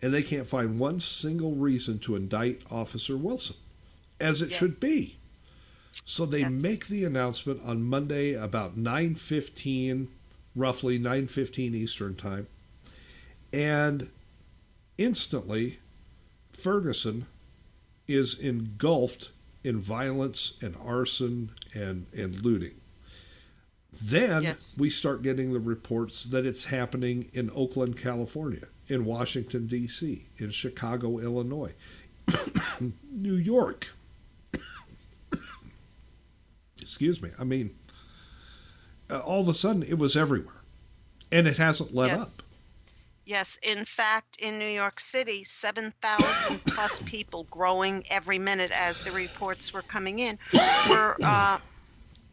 And they can't find one single reason to indict Officer Wilson, as it should be. So they make the announcement on Monday about 9:15, roughly 9:15 Eastern time. And instantly, Ferguson is engulfed in violence and arson and looting. Then we start getting the reports that it's happening in Oakland, California, in Washington, D.C., in Chicago, Illinois, New York. Excuse me. I mean, all of a sudden it was everywhere, and it hasn't let up. Yes, in fact, in New York City, 7,000 plus people growing every minute as the reports were coming in were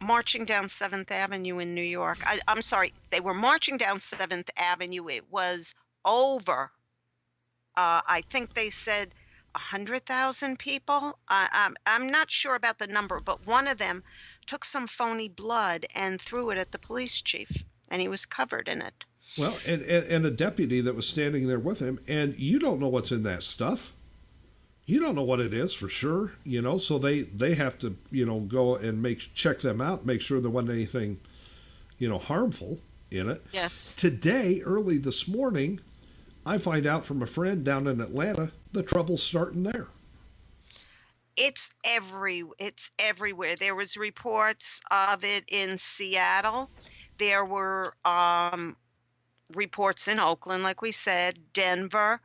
marching down 7th Avenue in New York. I'm sorry, they were marching down 7th Avenue. It was over. I think they said 100,000 people. I'm not sure about the number, but one of them took some phony blood and threw it at the police chief, and he was covered in it. Well, and a deputy that was standing there with him, and you don't know what's in that stuff. You don't know what it is for sure, so they have to, go and check them out, make sure there wasn't anything, harmful in it. Yes. Today, early this morning, I find out from a friend down in Atlanta, the trouble's starting there. It's everywhere. There was reports of it in Seattle. There were reports in Oakland, like we said, Denver,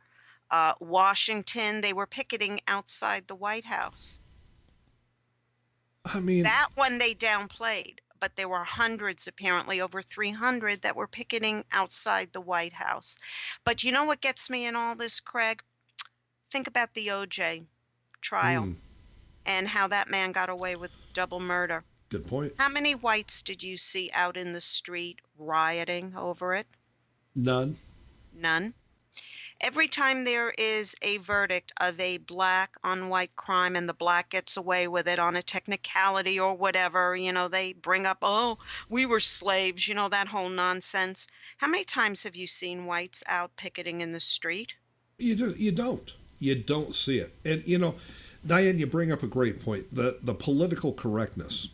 Washington. They were picketing outside the White House. I mean, That one they downplayed, but there were hundreds, apparently over 300, that were picketing outside the White House. But you know what gets me in all this, Craig? Think about the OJ trial and how that man got away with double murder. good point. How many whites did you see out in the street rioting over it? None. None. Every time there is a verdict of a black on white crime and the black gets away with it on a technicality or whatever, they bring up, oh, we were slaves, that whole nonsense. How many times have you seen whites out picketing in the street? You don't. You don't see it. And, Diane, you bring up a great point. The political correctness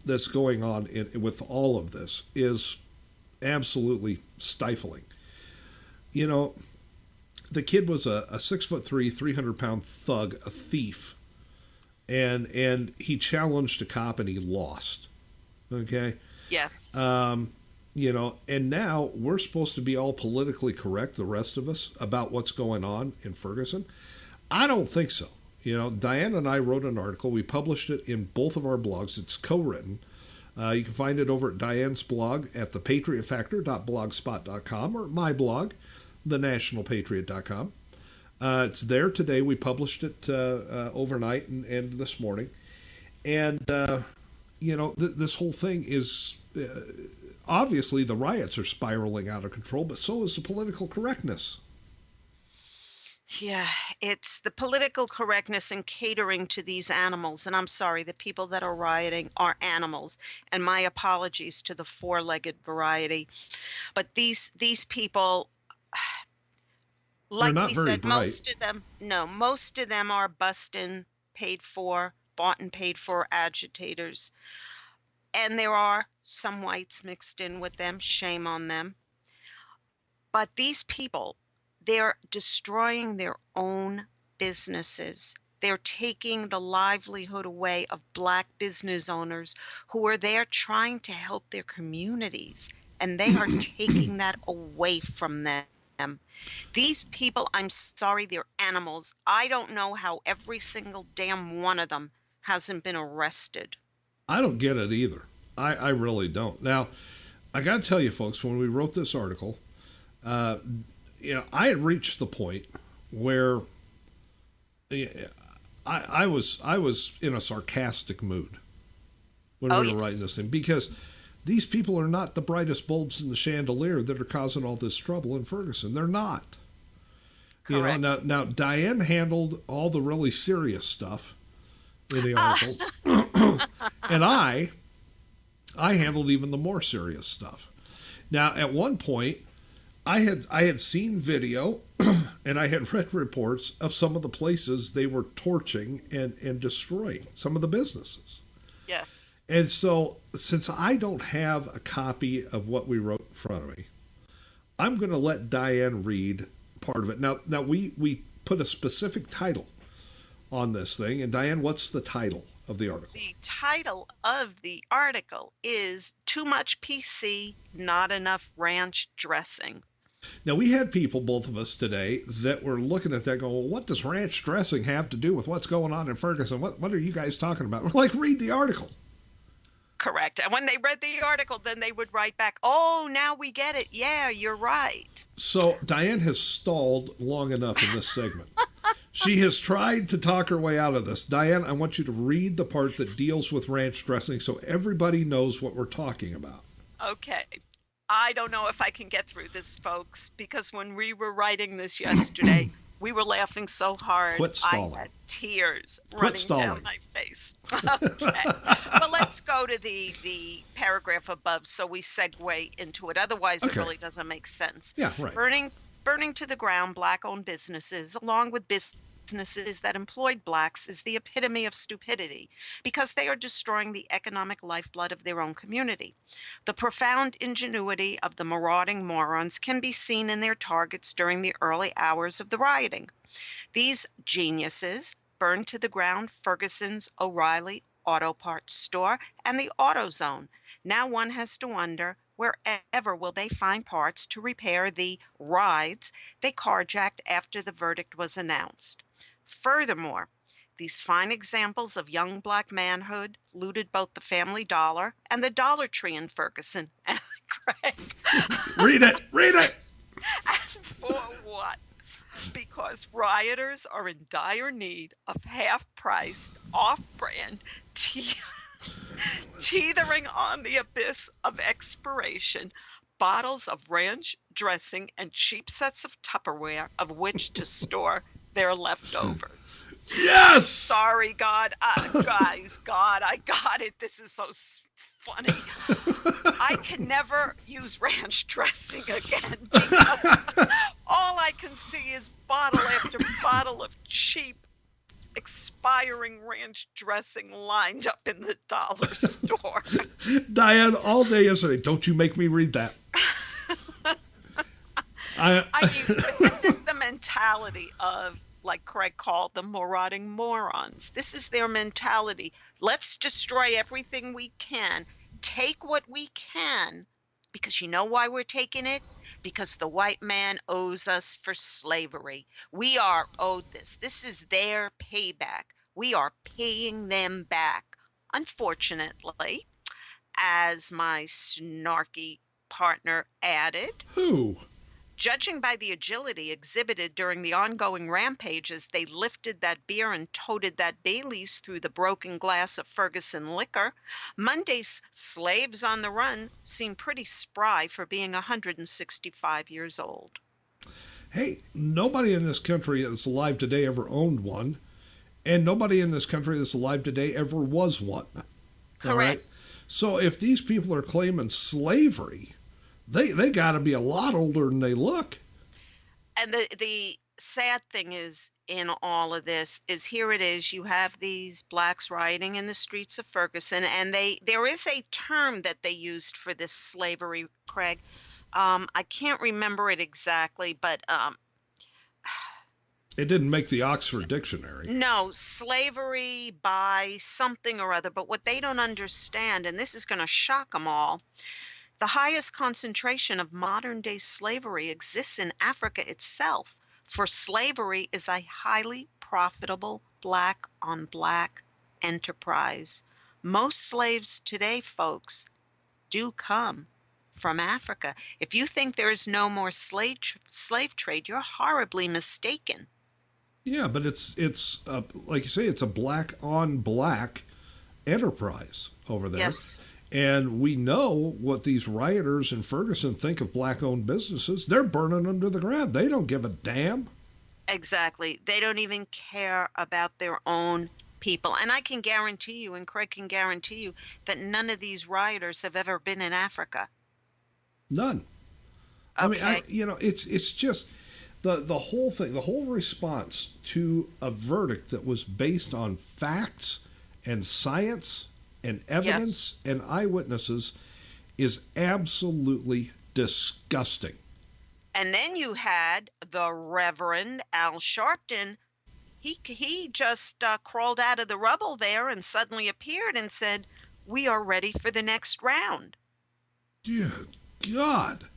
that's going on with all of this is absolutely stifling. The kid was a 6'3", 300-pound thug, a thief, and he challenged a cop and he lost. Okay. Yes. And now we're supposed to be all politically correct, the rest of us, about what's going on in Ferguson. I don't think so. Diane and I wrote an article. We published it in both of our blogs. It's co-written. You can find it over at Diane's blog at thepatriotfactor.blogspot.com or my blog, thenationalpatriot.com. It's there today. We published it overnight and this morning. And, this whole thing is obviously the riots are spiraling out of control, but so is the political correctness. Yeah, it's the political correctness and catering to these animals. And I'm sorry, the people that are rioting are animals. And my apologies to the four-legged variety. But these people, like we said, most of them are bought and paid for agitators. And there are some whites mixed in with them. Shame on them. But these people, they're destroying their own businesses. They're taking the livelihood away of black business owners who are there trying to help their communities, and they are taking that away from them. These people, I'm sorry, they're animals. I don't know how every single damn one of them hasn't been arrested. I don't get it either. I really don't. Now, I got to tell you, folks, when we wrote this article, I had reached the point where I was in a sarcastic mood when we were writing this thing, because these people are not the brightest bulbs in the chandelier that are causing all this trouble in Ferguson. They're not. Correct. Now Diane handled all the really serious stuff in the article, and I handled even the more serious stuff. Now, at one point, I had seen video and I had read reports of some of the places they were torching and destroying, some of the businesses. Yes. And so, since I don't have a copy of what we wrote in front of me, I'm going to let Diane read part of it. Now we put a specific title on this thing. And Diane, what's the title of the article? The title of the article is Too Much PC, Not Enough Ranch Dressing. Now, we had people, both of us today, that were looking at that going, well, what does ranch dressing have to do with what's going on in Ferguson? What are you guys talking about? We're like, read the article. Correct. And when they read the article, then they would write back, oh, now we get it. Yeah, you're right. So Diane has stalled long enough in this segment. She has tried to talk her way out of this. Diane, I want you to read the part that deals with ranch dressing so everybody knows what we're talking about. Okay. I don't know if I can get through this, folks, because when we were writing this yesterday, we were laughing so hard. Quit stalling. I had tears Quit stalling. down my face. Okay. Well, let's go to the paragraph above so we segue into it. Otherwise, it really doesn't make sense. Yeah, right. Burning to the ground black-owned businesses, along with businesses that employed blacks is the epitome of stupidity because they are destroying the economic lifeblood of their own community. The profound ingenuity of the marauding morons can be seen in their targets during the early hours of the rioting. These geniuses burned to the ground Ferguson's O'Reilly Auto Parts store and the AutoZone. Now one has to wonder wherever will they find parts to repair the rides they carjacked after the verdict was announced. Furthermore, these fine examples of young black manhood looted both the Family Dollar and the Dollar Tree in Ferguson. And Craig, Read it. and for what? Because rioters are in dire need of half-priced, off-brand, teetering on the abyss of expiration, bottles of ranch dressing and cheap sets of Tupperware of which to store their leftovers. Yes! Sorry, God. Guys, God, I got it. This is so funny. I can never use ranch dressing again because all I can see is bottle after bottle of cheap, expiring ranch dressing lined up in the dollar store. Diane, all day yesterday, don't you make me read that. I mean, this is the mentality of, like Craig called them, marauding morons. This is their mentality. Let's destroy everything we can. Take what we can. Because you know why we're taking it? Because the white man owes us for slavery. We are owed this. This is their payback. We are paying them back. Unfortunately, as my snarky partner added, Who? judging by the agility exhibited during the ongoing rampage as they lifted that beer and toted that Baileys through the broken glass of Ferguson liquor, Monday's slaves on the run seem pretty spry for being 165 years old. Hey, nobody in this country that's alive today ever owned one, and nobody in this country that's alive today ever was one. Correct. All right? So if these people are claiming slavery, they got to be a lot older than they look. And the sad thing is in all of this is here it is, you have these blacks rioting in the streets of Ferguson, and there is a term that they used for this slavery, Craig. I can't remember it exactly, but it didn't make the Oxford Dictionary. No, slavery by something or other. But what they don't understand, and this is going to shock them all, the highest concentration of modern-day slavery exists in Africa itself, for slavery is a highly profitable black-on-black enterprise. Most slaves today, folks, do come from Africa. If you think there is no more slave trade, you're horribly mistaken. Yeah, but it's like you say, it's a black-on-black enterprise over there. Yes. And we know what these rioters in Ferguson think of black-owned businesses. They're burning them to the ground. They don't give a damn. Exactly. They don't even care about their own people. And I can guarantee you, and Craig can guarantee you, that none of these rioters have ever been in Africa. None. Okay. I mean, it's just the whole thing, the whole response to a verdict that was based on facts and science and evidence and eyewitnesses is absolutely disgusting. And then you had the Reverend Al Sharpton. He just crawled out of the rubble there and suddenly appeared and said, "We are ready for the next round." Dear God.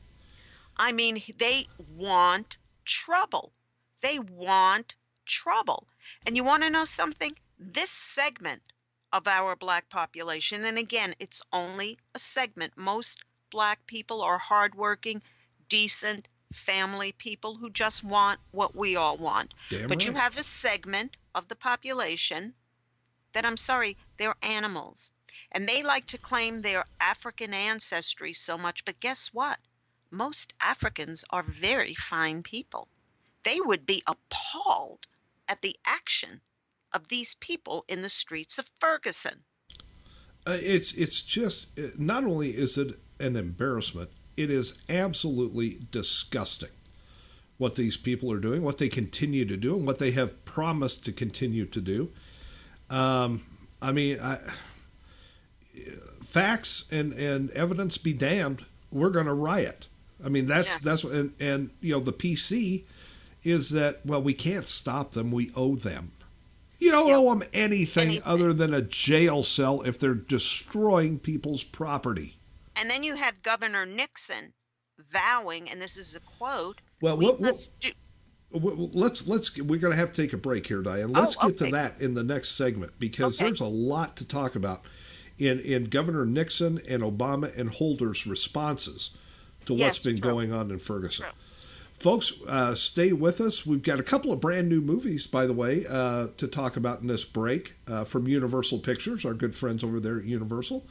I mean, they want trouble. They want trouble. And you want to know something? This segment of our black population, and again, it's only a segment. Most black people are hardworking, decent, family people who just want what we all want. Damn but right. you have a segment of the population that, I'm sorry, they're animals. And they like to claim their African ancestry so much, but guess what? Most Africans are very fine people. They would be appalled at the action of these people in the streets of Ferguson. It's just, not only is it an embarrassment, it is absolutely disgusting what these people are doing, what they continue to do, and what they have promised to continue to do. Facts and evidence be damned. We're going to riot. I mean, that's and the PC is that, well, we can't stop them. We owe them. You don't owe them anything other than a jail cell if they're destroying people's property. And then you have Governor Nixon vowing, and this is a quote. Well, we're going to have to take a break here, Diane. Let's get to that in the next segment, because there's a lot to talk about in Governor Nixon and Obama and Holder's responses to what's been going on in Ferguson. True. Folks, stay with us. We've got a couple of brand new movies, by the way, to talk about in this break from Universal Pictures, our good friends over there at Universal,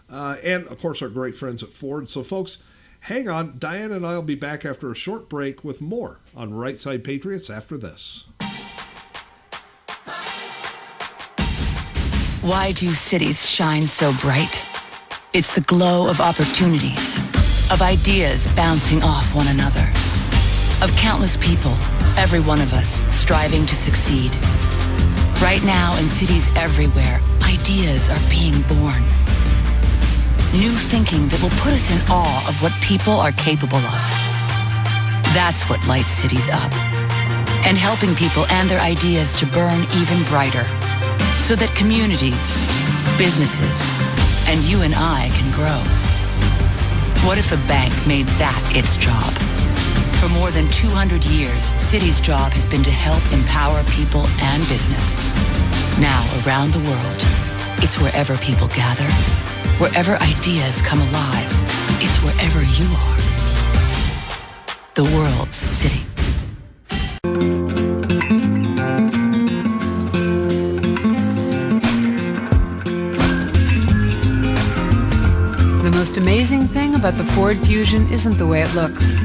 and, of course, our great friends at Ford. So, folks, hang on. Diane and I will be back after a short break with more on Right Side Patriots after this. Why do cities shine so bright? It's the glow of opportunities, of ideas bouncing off one another, of countless people, every one of us, striving to succeed. Right now, in cities everywhere, ideas are being born. New thinking that will put us in awe of what people are capable of. That's what lights cities up. And helping people and their ideas to burn even brighter, so that communities, businesses, and you and I can grow. What if a bank made that its job? For more than 200 years, Citi's job has been to help empower people and business. Now, around the world, it's wherever people gather, wherever ideas come alive. It's wherever you are. The world's city. The most amazing thing about the Ford Fusion isn't the way it looks.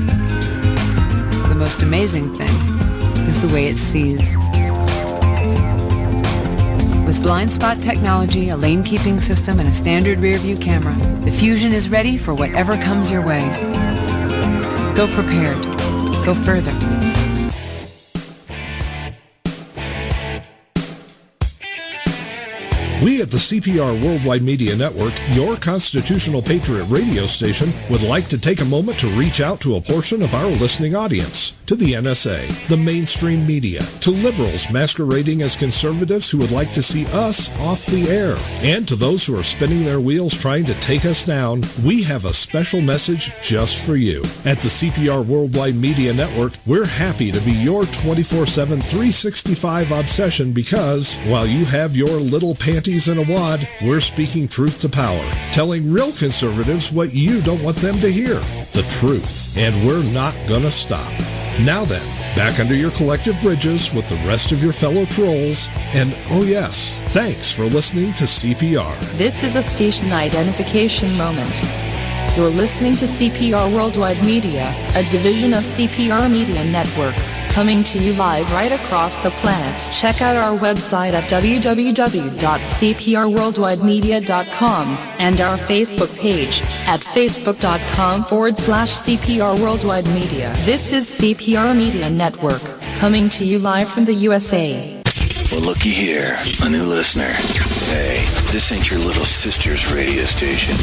The most amazing thing is the way it sees. With blind spot technology, a lane keeping system, and a standard rear view camera, the Fusion is ready for whatever comes your way. Go prepared. Go further. We at the CPR Worldwide Media Network, your constitutional patriot radio station, would like to take a moment to reach out to a portion of our listening audience, to the NSA, the mainstream media, to liberals masquerading as conservatives who would like to see us off the air, and to those who are spinning their wheels trying to take us down. We have a special message just for you. At the CPR Worldwide Media Network, we're happy to be your 24/7, 365 obsession because, while you have your little panties in a wad, we're speaking truth to power, telling real conservatives what you don't want them to hear, the truth, and we're not gonna stop. Now then, back under your collective bridges with the rest of your fellow trolls, and oh yes, thanks for listening to CPR. This is a station identification moment. You're listening to CPR Worldwide Media, a division of CPR Media Network, coming to you live right across the planet. Check out our website at www.cprworldwidemedia.com and our Facebook page at facebook.com/CPR Worldwide Media. This is CPR Media Network, coming to you live from the USA. Well, looky here, a new listener. Hey, this ain't your little sister's radio station.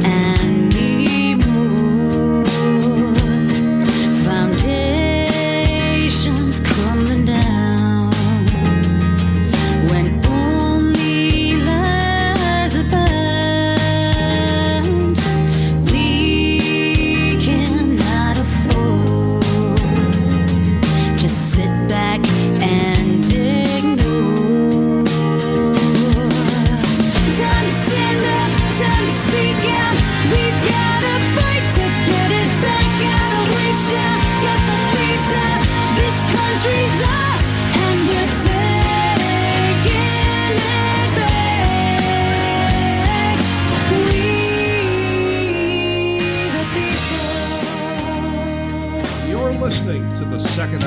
And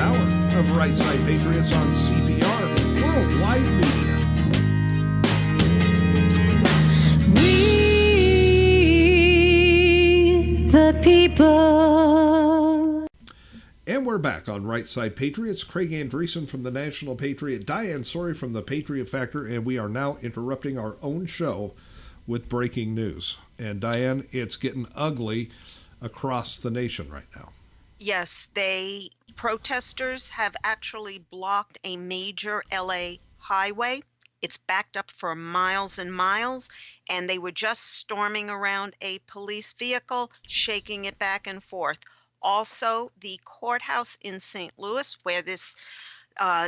hour of Right Side Patriots on CPR Worldwide Media. We, the people. And we're back on Right Side Patriots. Craig Andreessen from the National Patriot, Diane Sori from the Patriot Factor, and we are now interrupting our own show with breaking news. And Diane, it's getting ugly across the nation right now. Yes, protesters have actually blocked a major LA highway. It's backed up for miles and miles, and they were just storming around a police vehicle, shaking it back and forth. Also, the courthouse in St. Louis, where this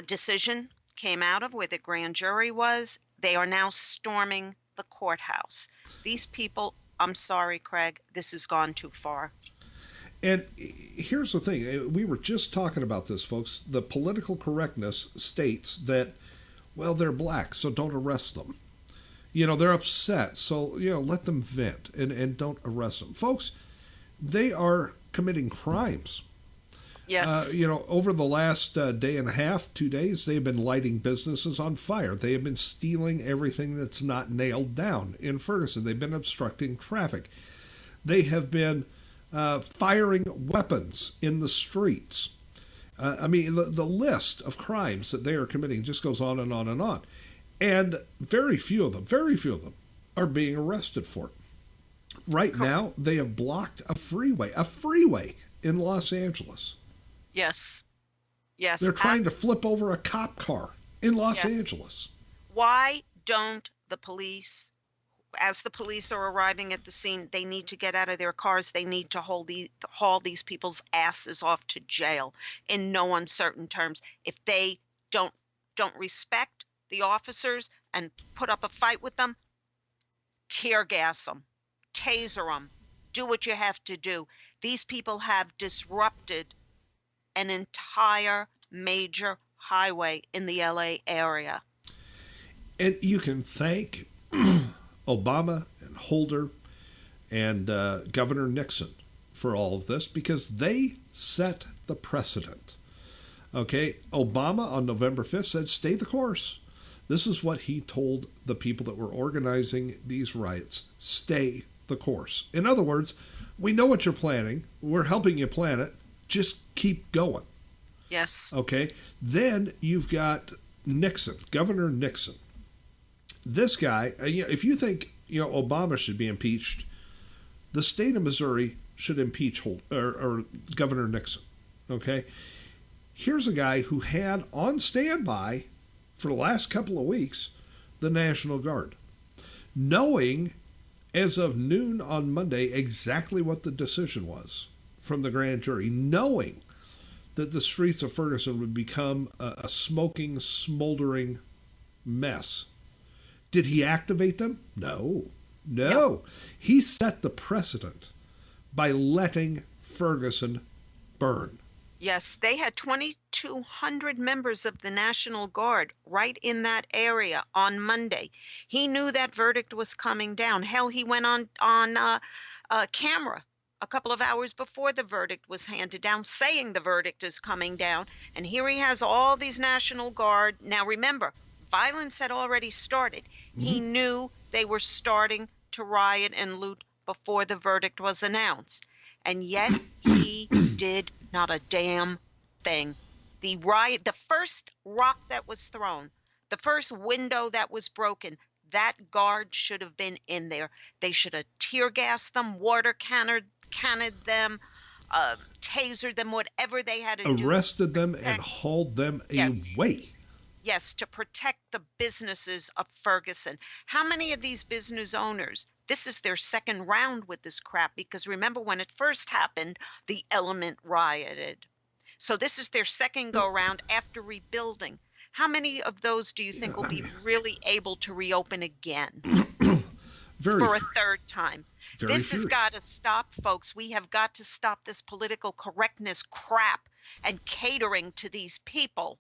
decision came out of, where the grand jury was, they are now storming the courthouse. These people, I'm sorry, Craig, this has gone too far. And here's the thing. We were just talking about this, folks. The political correctness states that, well, they're black, so don't arrest them. They're upset, so, let them vent and don't arrest them. Folks, they are committing crimes. Yes. Over the last day and a half, 2 days, they've been lighting businesses on fire. They have been stealing everything that's not nailed down in Ferguson. They've been obstructing traffic. They have been firing weapons in the streets. The list of crimes that they are committing just goes on and on and on. And very few of them are being arrested for it. Right now, they have blocked a freeway in Los Angeles. Yes. Yes. They're trying to flip over a cop car in Los Angeles. Why don't the police, as the police are arriving at the scene, they need to get out of their cars. They need to haul these people's asses off to jail in no uncertain terms. If they don't respect the officers and put up a fight with them, tear gas them, taser them, do what you have to do. These people have disrupted an entire major highway in the LA area. And you can thank Obama and Holder and Governor Nixon for all of this, because they set the precedent. Okay, Obama on November 5th said, stay the course. This is what he told the people that were organizing these riots. Stay the course. In other words, we know what you're planning. We're helping you plan it. Just keep going. Yes. Okay. Then you've got Nixon, Governor Nixon. This guy, if you think Obama should be impeached, the state of Missouri should impeach or Governor Nixon. Okay. Here's a guy who had on standby for the last couple of weeks the National Guard, knowing as of noon on Monday exactly what the decision was from the grand jury, knowing that the streets of Ferguson would become a smoking, smoldering mess. Did he activate them? No. He set the precedent by letting Ferguson burn. Yes, they had 2,200 members of the National Guard right in that area on Monday. He knew that verdict was coming down. Hell, he went on camera a couple of hours before the verdict was handed down, saying the verdict is coming down. And here he has all these National Guard. Now remember, violence had already started. Mm-hmm. He knew they were starting to riot and loot before the verdict was announced. And yet he did not a damn thing. The first rock that was thrown, the first window that was broken, that guard should have been in there. They should have tear gassed them, water cannoned them, tasered them, whatever they had to do. Arrested them and hauled them away. Yes, to protect the businesses of Ferguson. How many of these business owners, this is their second round with this crap, because remember when it first happened, the Element rioted. So this is their second go round after rebuilding. How many of those do you think will be really able to reopen again for a third time? This has got to stop, folks. We have got to stop this political correctness crap and catering to these people.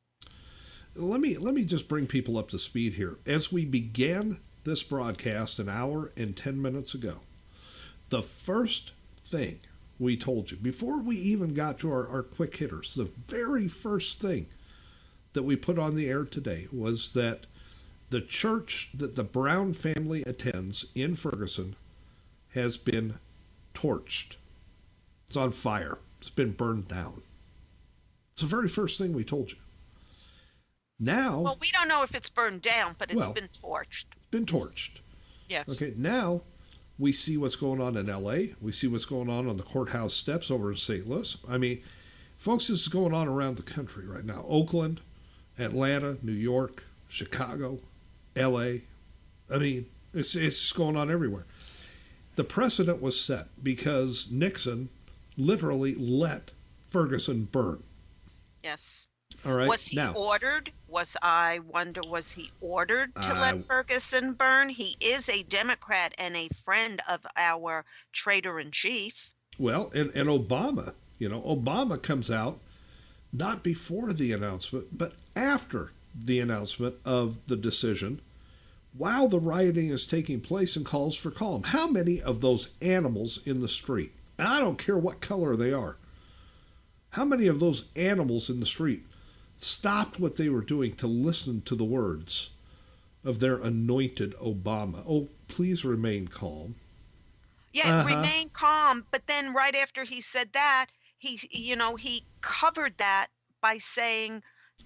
Let me just bring people up to speed here. As we began this broadcast an hour and 10 minutes ago, the first thing we told you, before we even got to our quick hitters, the very first thing that we put on the air today was that the church that the Brown family attends in Ferguson has been torched. It's on fire. It's been burned down. It's the very first thing we told you. Now... Well, we don't know if it's burned down, but it's been torched. It's been torched. Yes. Okay, now we see what's going on in L.A. We see what's going on the courthouse steps over in St. Louis. I mean, folks, this is going on around the country right now. Oakland, Atlanta, New York, Chicago, L.A. I mean, it's just going on everywhere. The precedent was set because Nixon literally let Ferguson burn. Yes. All right. Was he ordered? Was he ordered to let Ferguson burn? He is a Democrat and a friend of our traitor-in-chief. Well, and Obama, Obama comes out not before the announcement, but after the announcement of the decision, while the rioting is taking place, and calls for calm. How many of those animals in the street, and I don't care what color they are, how many of those animals in the street stopped what they were doing to listen to the words of their anointed Obama? Oh, please remain calm. Yeah, remain calm. But then right after he said that, he covered that by saying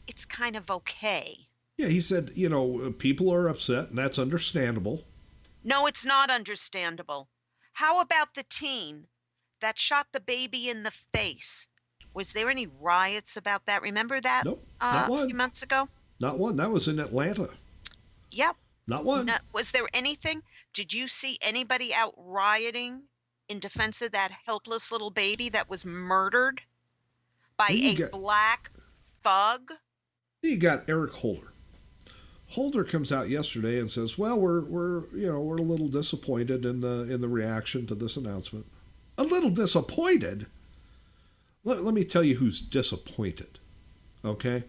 it's kind of okay. Yeah, he said, people are upset, and that's understandable. No, it's not understandable. How about the teen that shot the baby in the face? Was there any riots about that? Remember that? Nope, not one. A few months ago? Not one. That was in Atlanta. Yep. Not one. Was there anything? Did you see anybody out rioting in defense of that helpless little baby that was murdered by a black thug? You got Eric Holder. Holder comes out yesterday and says, "Well, we're a little disappointed in the reaction to this announcement." A little disappointed. Let me tell you who's disappointed. Okay.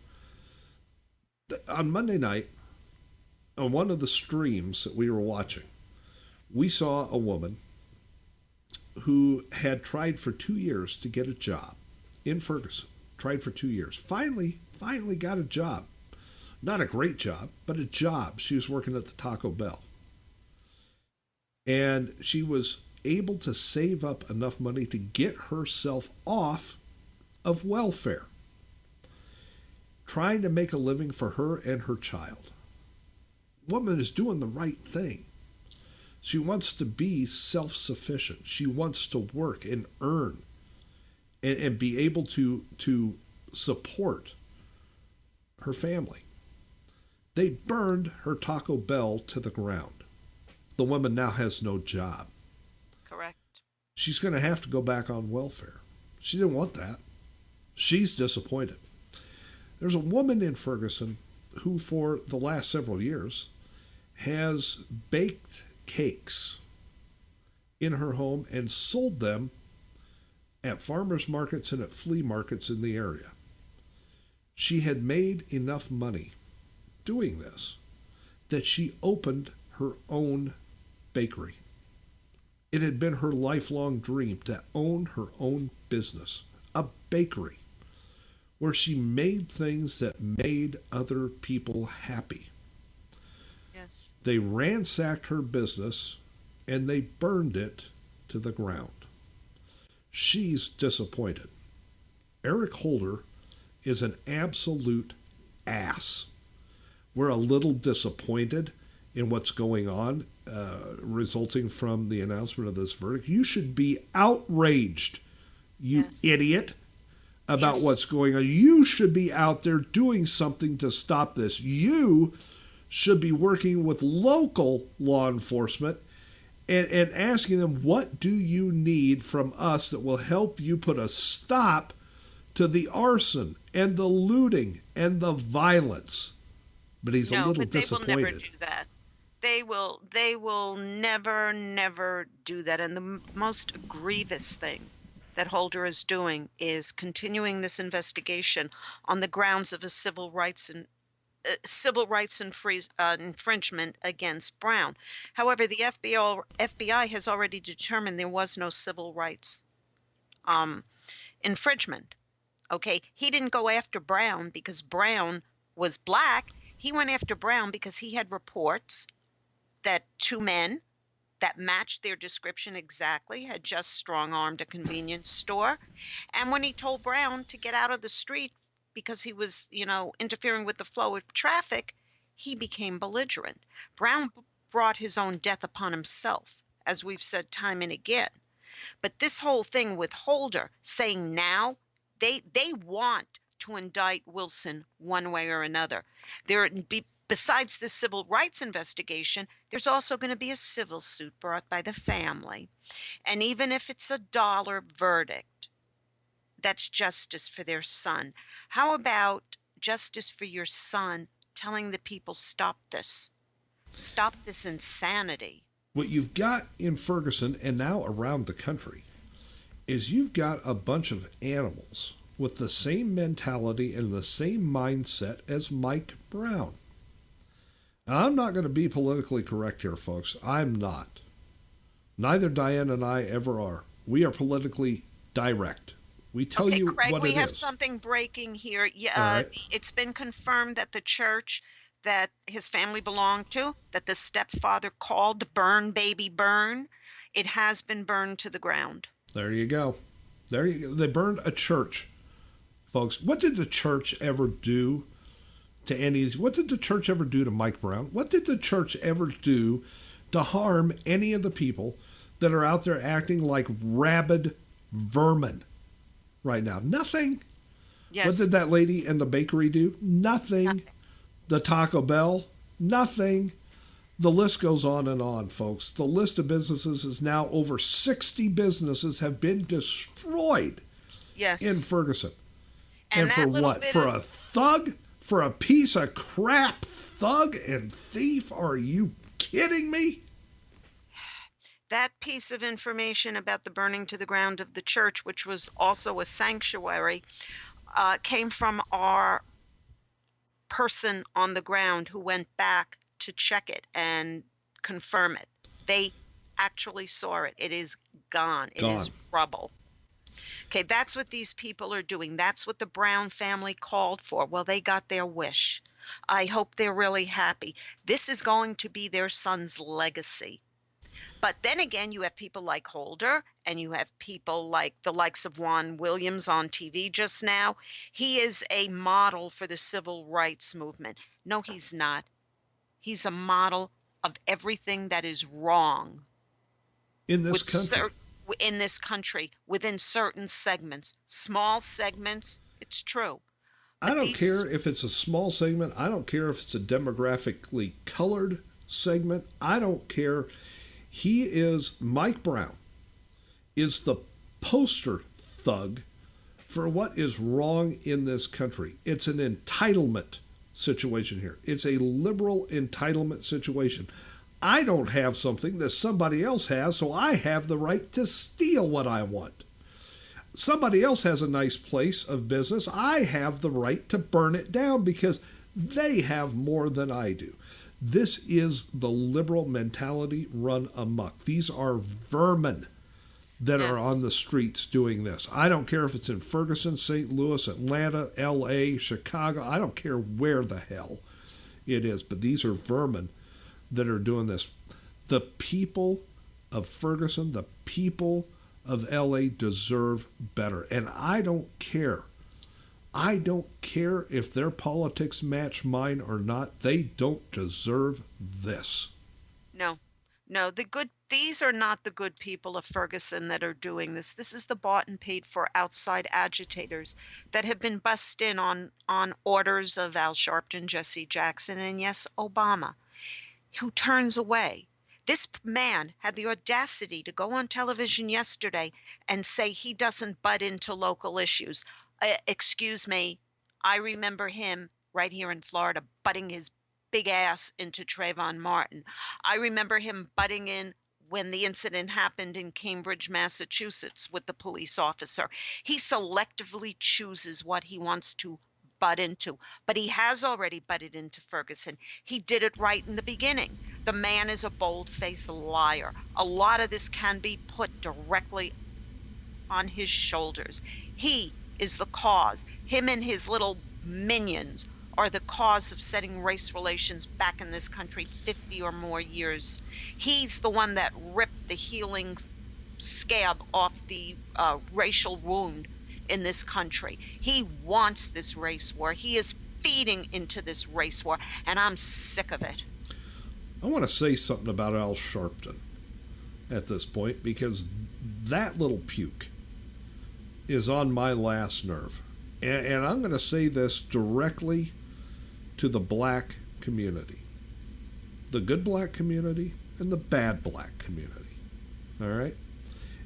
On Monday night, on one of the streams that we were watching, we saw a woman who had tried for 2 years to get a job in Ferguson. Tried for 2 years. Finally got a job. Not a great job, but a job. She was working at the Taco Bell. And she was able to save up enough money to get herself off of welfare, trying to make a living for her and her child. Woman is doing the right thing. She wants to be self-sufficient. She wants to work and earn and be able to support her family. They burned her Taco Bell to the ground. The woman now has no job. Correct. She's going to have to go back on welfare. She didn't want that. She's disappointed. There's a woman in Ferguson who, for the last several years, has baked cakes in her home and sold them at farmers markets and at flea markets in the area. She had made enough money doing this that she opened her own bakery. It had been her lifelong dream to own her own business, a bakery, where she made things that made other people happy. Yes. They ransacked her business and they burned it to the ground. She's disappointed. Eric Holder is an absolute ass. We're a little disappointed in what's going on, resulting from the announcement of this verdict. You should be outraged, you idiot, about what's going on. You should be out there doing something to stop this. You should be working with local law enforcement and asking them, what do you need from us that will help you put a stop to the arson and the looting and the violence? But he's a little disappointed. They will never do that. They will never do that. And the most grievous thing that Holder is doing is continuing this investigation on the grounds of a civil rights infringement against Brown. However, the FBI has already determined there was no civil rights infringement. Okay, he didn't go after Brown because Brown was black. He went after Brown because he had reports that two men that matched their description exactly had just strong-armed a convenience store. And when he told Brown to get out of the street because he was, interfering with the flow of traffic, he became belligerent. Brown brought his own death upon himself, as we've said time and again. But this whole thing with Holder saying now they want to indict Wilson one way or another. Besides the civil rights investigation, there's also going to be a civil suit brought by the family. And even if it's a dollar verdict, that's justice for their son. How about justice for your son telling the people, stop this insanity? What you've got in Ferguson and now around the country is you've got a bunch of animals with the same mentality and the same mindset as Mike Brown. Now, I'm not going to be politically correct here, folks. I'm not. Neither Diane and I ever are. We are politically direct. We tell you Craig, what it is. We have something breaking here. Right. It's been confirmed that the church that his family belonged to, that the stepfather called Burn Baby Burn, it has been burned to the ground. There you go. They burned a church. Folks, what did the church ever do to any of these? What did the church ever do to Mike Brown? What did the church ever do to harm any of the people that are out there acting like rabid vermin right now? Nothing. Yes. What did that lady in the bakery do? Nothing. The Taco Bell? Nothing. The list goes on, folks. The list of businesses is now over 60 businesses have been destroyed in Ferguson. And for what? For a thug? For a piece of crap thug and thief? Are you kidding me? That piece of information about the burning to the ground of the church, which was also a sanctuary, came from our person on the ground who went back to check it and confirm it. They actually saw it. It is gone. It is rubble. Okay, that's what these people are doing. That's what the Brown family called for. Well, they got their wish. I hope they're really happy. This is going to be their son's legacy. But then again, you have people like Holder, and you have people like the likes of Juan Williams on TV just now. He is a model for the civil rights movement. No, he's not. He's a model of everything that is wrong in this country. In this country, within certain segments, small segments, it's true. I don't care if it's a small segment. I don't care if it's a demographically colored segment. I don't care. Mike Brown is the poster thug for what is wrong in this country. It's an entitlement situation here. It's a liberal entitlement situation. I don't have something that somebody else has, so I have the right to steal what I want. Somebody else has a nice place of business. I have the right to burn it down because they have more than I do. This is the liberal mentality run amok. These are vermin that are on the streets doing this. I don't care if it's in Ferguson, St. Louis, Atlanta, L.A., Chicago. I don't care where the hell it is, but these are vermin that are doing this. The people of Ferguson, the people of LA deserve better. And I don't care. I don't care if their politics match mine or not. They don't deserve this. No. These are not the good people of Ferguson that are doing this. This is the bought and paid for outside agitators that have been bussed in on orders of Al Sharpton, Jesse Jackson, and yes, Obama, who turns away. This man had the audacity to go on television yesterday and say he doesn't butt into local issues. Excuse me, I remember him right here in Florida butting his big ass into Trayvon Martin. I remember him butting in when the incident happened in Cambridge, Massachusetts with the police officer. He selectively chooses what he wants to butt into, but he has already butted into Ferguson. He did it right in the beginning. The man is a bold-faced liar. A lot of this can be put directly on his shoulders. He is the cause. Him and his little minions are the cause of setting race relations back in this country 50 or more years. He's the one that ripped the healing scab off the racial wound in this country. He wants this race war. He is feeding into this race war, and I'm sick of it. I want to say something about Al Sharpton at this point, because that little puke is on my last nerve. And I'm going to say this directly to the black community. The good black community and the bad black community. All right?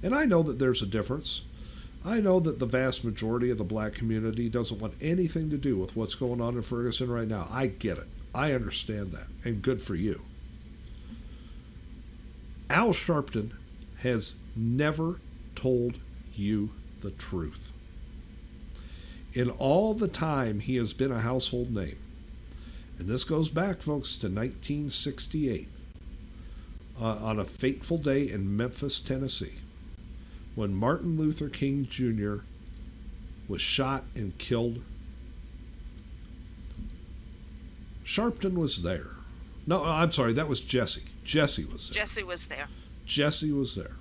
And I know that there's a difference. I know that the vast majority of the black community doesn't want anything to do with what's going on in Ferguson right now. I get it. I understand that. And good for you. Al Sharpton has never told you the truth. In all the time he has been a household name, and this goes back, folks, to 1968, on a fateful day in Memphis, Tennessee, when Martin Luther King Jr. was shot and killed. Sharpton was there. No, I'm sorry, that was Jesse. Jesse was there. Jesse was there. Jesse was there.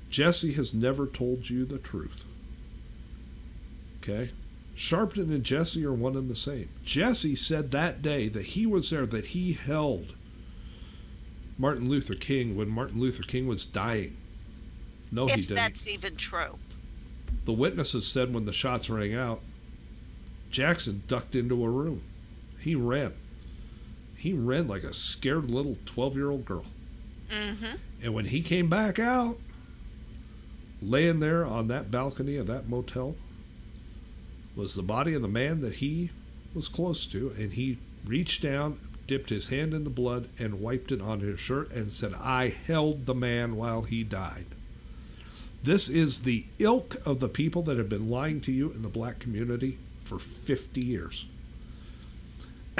Jesse has never told you the truth. Okay? Sharpton and Jesse are one and the same. Jesse said that day that he was there, that he held Martin Luther King when Martin Luther King was dying. No, he didn't. If that's even true. The witnesses said when the shots rang out, Jackson ducked into a room. He ran. He ran like a scared little 12-year-old girl. Mm-hmm. And when he came back out, laying there on that balcony of that motel, was the body of the man that he was close to, and he reached down, dipped his hand in the blood, and wiped it on his shirt and said, "I held the man while he died." This is the ilk of the people that have been lying to you in the black community for 50 years.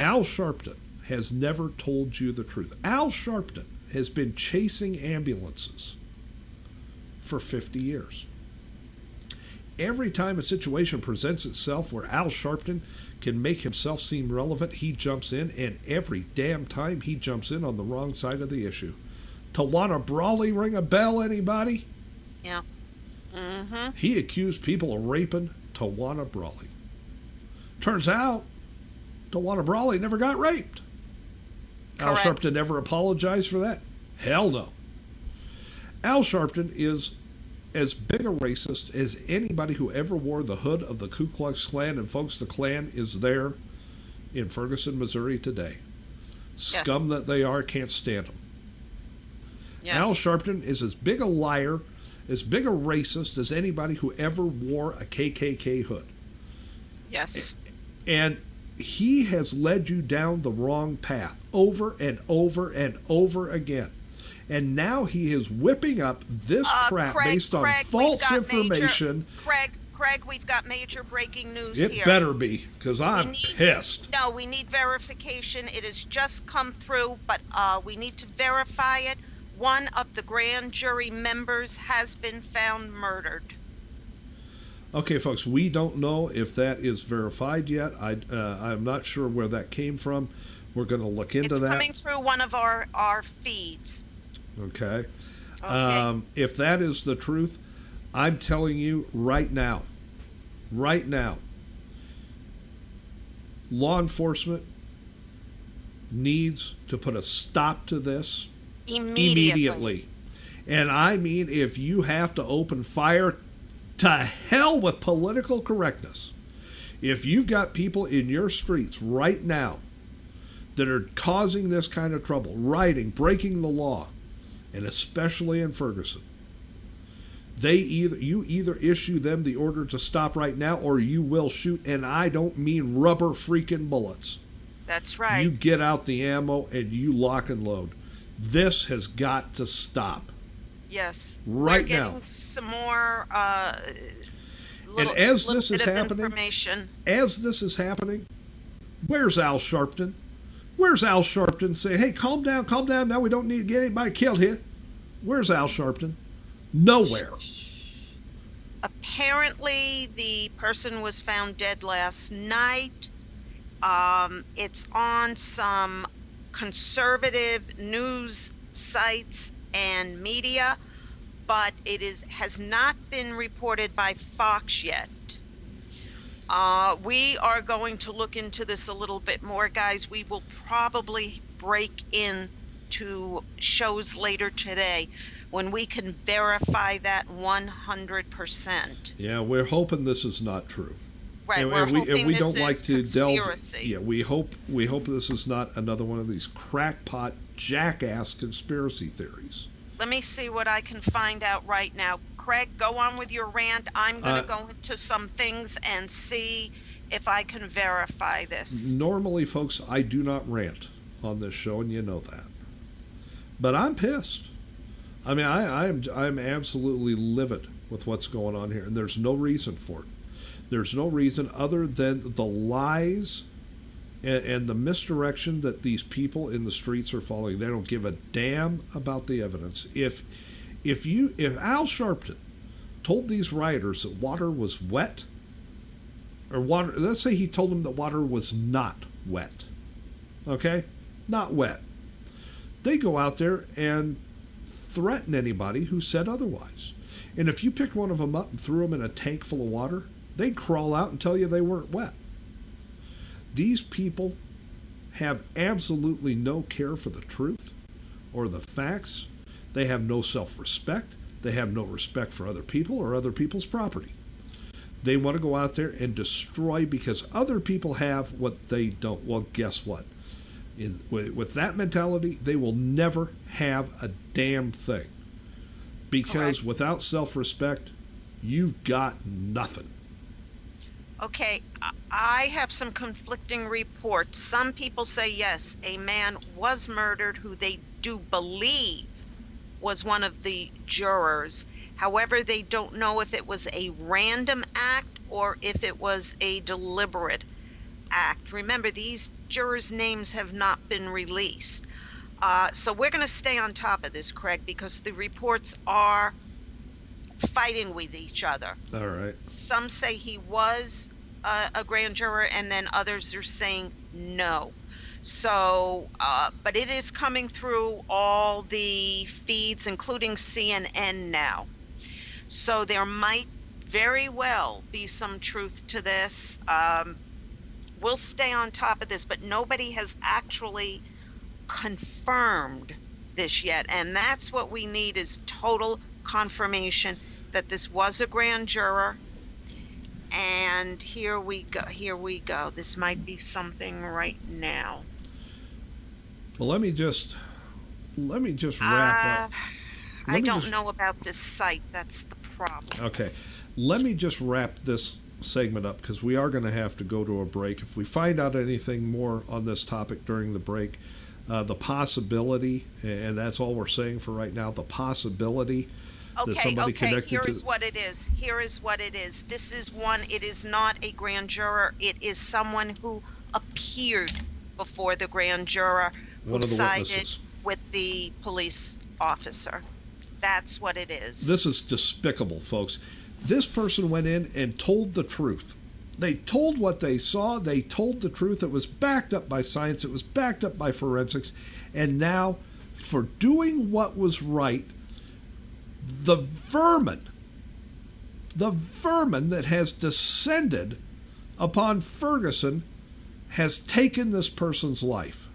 Al Sharpton has never told you the truth. Al Sharpton has been chasing ambulances for 50 years. Every time a situation presents itself where Al Sharpton can make himself seem relevant, he jumps in, and every damn time he jumps in on the wrong side of the issue. Tawana Brawley ring a bell, anybody? Yeah. Mm-hmm. He accused people of raping Tawana Brawley. Turns out, Tawana Brawley never got raped. Correct. Al Sharpton never apologized for that? Hell no. Al Sharpton is as big a racist as anybody who ever wore the hood of the Ku Klux Klan, and folks, the Klan is there in Ferguson, Missouri today. Scum that they are, can't stand them. Yes. Al Sharpton is as big a liar, as big a racist as anybody who ever wore a KKK hood. Yes. And he has led you down the wrong path over and over and over again. And now he is whipping up this crap based on false information. Craig, we've got major breaking news here. It better be, because I'm pissed. No, we need verification. It has just come through, but we need to verify it. One of the grand jury members has been found murdered. Okay, folks, we don't know if that is verified yet. I'm not sure where that came from. We're going to look into that. It's coming through one of our feeds. Okay. If that is the truth, I'm telling you right now, law enforcement needs to put a stop to this immediately. And I mean, if you have to open fire, to hell with political correctness. If you've got people in your streets right now that are causing this kind of trouble, rioting, breaking the law, and especially in Ferguson, you either issue them the order to stop right now, or you will shoot, and I don't mean rubber freaking bullets. That's right. You get out the ammo and you lock and load. This has got to stop. Yes. Right We're getting now. Some more And as this is happening, where's Al Sharpton? Where's Al Sharpton saying, "Hey, calm down, now we don't need to get anybody killed here"? Where's Al Sharpton? Nowhere. Apparently, the person was found dead last night. It's on some conservative news sites and media, but it has not been reported by Fox yet. We are going to look into this a little bit more, guys. We will probably break into shows later today when we can verify that 100%. Yeah, we're hoping this is not true. Right, and we're hoping we this don't like is to conspiracy. delve. Yeah, we hope this is not another one of these crackpot jackass conspiracy theories. Let me see what I can find out right now. Craig, go on with your rant. I'm going to go into some things and see if I can verify this. Normally, folks, I do not rant on this show, and you know that. But I'm pissed. I mean, I'm absolutely livid with what's going on here, and there's no reason for it. There's no reason other than the lies and the misdirection that these people in the streets are following. They don't give a damn about the evidence. If Al Sharpton told these rioters that water was wet, or water, let's say he told them that water was not wet, okay, not wet, they go out there and threaten anybody who said otherwise. And if you picked one of them up and threw them in a tank full of water, they'd crawl out and tell you they weren't wet. These people have absolutely no care for the truth or the facts. They have no self-respect. They have no respect for other people or other people's property. They want to go out there and destroy because other people have what they don't. Well, guess what? With that mentality, they will never have a damn thing. Because without self-respect, you've got nothing. Okay, I have some conflicting reports. Some people say, yes, a man was murdered who they do believe was one of the jurors. However, they don't know if it was a random act or if it was a deliberate act. Remember, these jurors' names have not been released. So we're going to stay on top of this, Craig, because the reports are fighting with each other. All right. Some say he was a grand juror, and then others are saying no. So, but it is coming through all the feeds, including CNN now. So there might very well be some truth to this. We'll stay on top of this, but nobody has actually confirmed this yet. And that's what we need, is total confirmation that this was a grand juror. And here we go. This might be something right now. Well, let me just wrap up. I don't know about this site. That's the problem. Okay. Let me just wrap this segment up, because we are going to have to go to a break. If we find out anything more on this topic during the break, the possibility, and that's all we're saying for right now, the possibility that somebody connected Here is what it is. This is one, it is not a grand juror. It is someone who appeared before the grand juror, who sided with the police officer. That's what it is. This is despicable, folks. This person went in and told the truth. They told what they saw. They told the truth. It was backed up by science. It was backed up by forensics. And now, for doing what was right, the vermin that has descended upon Ferguson has taken this person's life.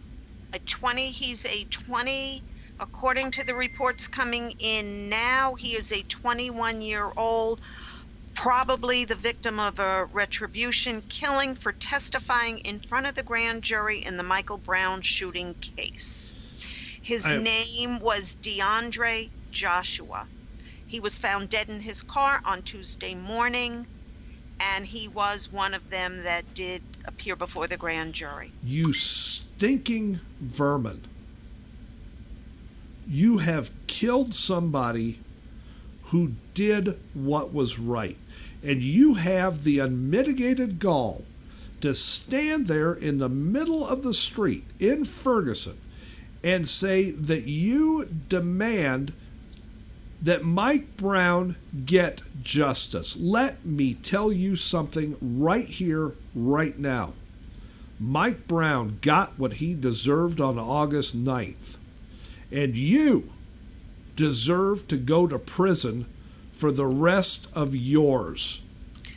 He's a 20, according to the reports coming in now, he is a 21-year-old, probably the victim of a retribution killing for testifying in front of the grand jury in the Michael Brown shooting case. His name was DeAndre Joshua. He was found dead in his car on Tuesday morning, and he was one of them that did appear before the grand jury. You stinking vermin. You have killed somebody who did what was right. And you have the unmitigated gall to stand there in the middle of the street in Ferguson and say that you demand that Mike Brown get justice. Let me tell you something right here, right now. Mike Brown got what he deserved on August 9th. And you deserve to go to prison for the rest of yours.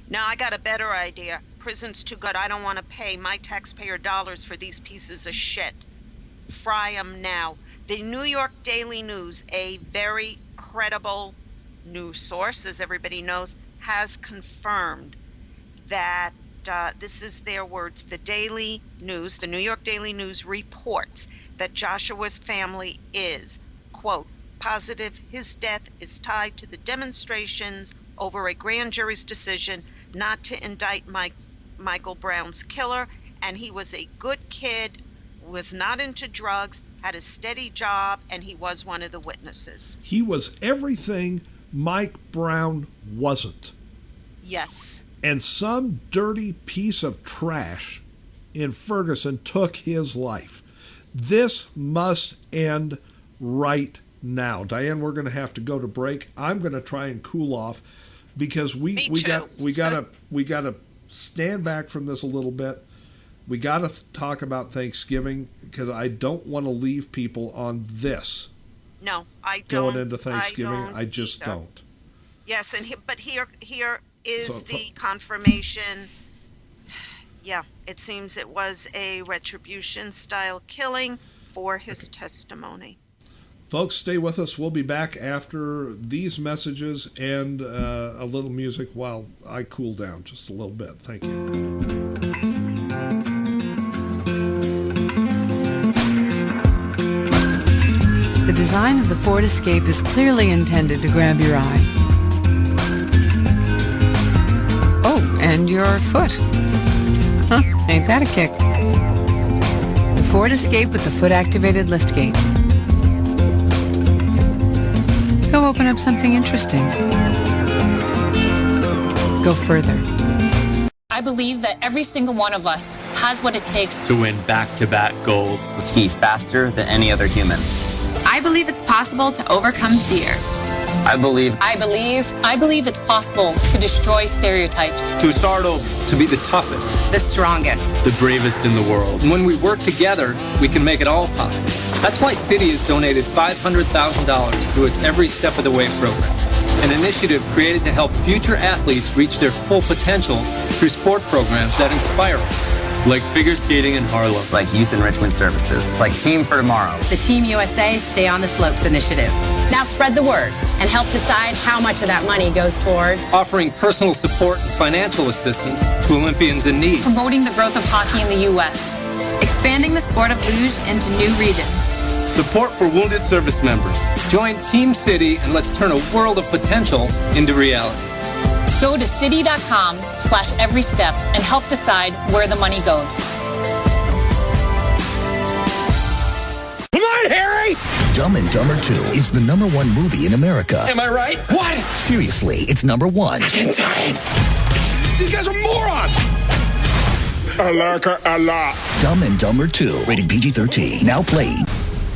Now, I got a better idea. Prison's too good. I don't want to pay my taxpayer dollars for these pieces of shit. Fry 'em now. The New York Daily News, a very credible news source, as everybody knows, has confirmed that this is their words. The Daily News, the New York Daily News reports that Joshua's family is, quote, positive his death is tied to the demonstrations over a grand jury's decision not to indict Michael Brown's killer, and he was a good kid, was not into drugs, had a steady job, and he was one of the witnesses. He was everything Mike Brown wasn't. Yes. And some dirty piece of trash in Ferguson took his life. This must end right now. Diane, we're going to have to go to break. I'm going to try and cool off because we got to stand back from this a little bit. We got to talk about Thanksgiving because I don't want to leave people on this. No, I don't. Going into Thanksgiving, I just either. don't. Yes, but here is the confirmation. Yeah, it seems it was a retribution-style killing for his testimony. Folks, stay with us. We'll be back after these messages and a little music while I cool down just a little bit. Thank you. The design of the Ford Escape is clearly intended to grab your eye. Oh, and your foot. Huh, ain't that a kick? The Ford Escape with the foot-activated liftgate. Go open up something interesting. Go further. I believe that every single one of us has what it takes to win back-to-back gold. Ski faster than any other human. I believe it's possible to overcome fear. I believe it's possible to destroy stereotypes. To start over, to be the toughest, the strongest, the bravest in the world. And when we work together, we can make it all possible. That's why Citi has donated $500,000 through its Every Step of the Way program, an initiative created to help future athletes reach their full potential through sport programs that inspire us. Like figure skating in Harlem. Like youth enrichment services. Like Team for Tomorrow. The Team USA Stay on the Slopes initiative. Now spread the word and help decide how much of that money goes toward offering personal support and financial assistance to Olympians in need. Promoting the growth of hockey in the U.S. Expanding the sport of luge into new regions. Support for wounded service members. Join Team Citi and let's turn a world of potential into reality. Go to citi.com/everystep and help decide where the money goes. Come on, Harry! Dumb and Dumber 2 is the #1 movie in America. Am I right? What? Seriously, it's #1. These guys are morons! I like her a lot. Dumb and Dumber 2, rated PG-13, now playing.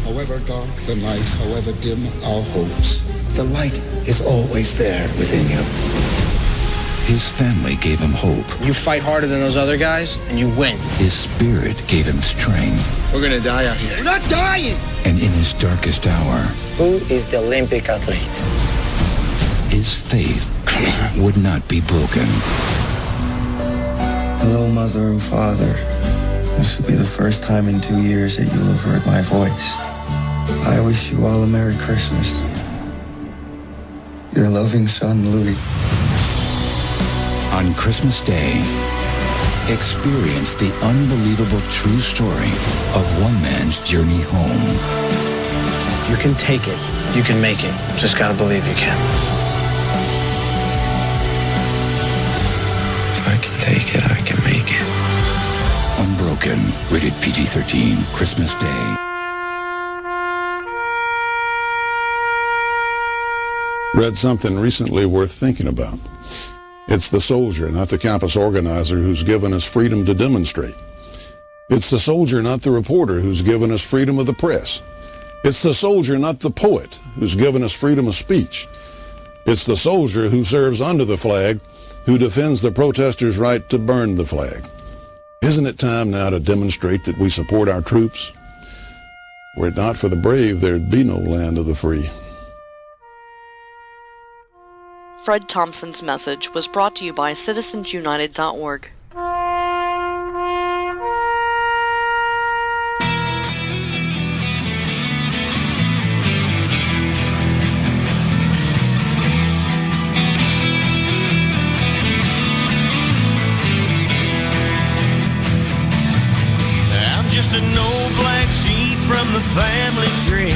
However dark the night, however dim our hopes, the light is always there within you. His family gave him hope. You fight harder than those other guys, and you win. His spirit gave him strength. We're gonna die out here. We're not dying! And in his darkest hour, Who is the Olympic athlete? his faith would not be broken. Hello, Mother and Father. This will be the first time in 2 years that you'll have heard my voice. I wish you all a Merry Christmas. Your loving son, Louis. On Christmas Day, experience the unbelievable true story of one man's journey home. You can take it. You can make it. Just gotta believe you can. If I can take it, I can make it. Unbroken, rated PG-13, Christmas Day. Read something recently worth thinking about. It's the soldier, not the campus organizer, who's given us freedom to demonstrate. It's the soldier, not the reporter, who's given us freedom of the press. It's the soldier, not the poet, who's given us freedom of speech. It's the soldier who serves under the flag who defends the protesters' right to burn the flag. Isn't it time now to demonstrate that we support our troops? Were it not for the brave, there'd be no land of the free. Fred Thompson's message was brought to you by citizensunited.org. Just an old black sheep from the family tree.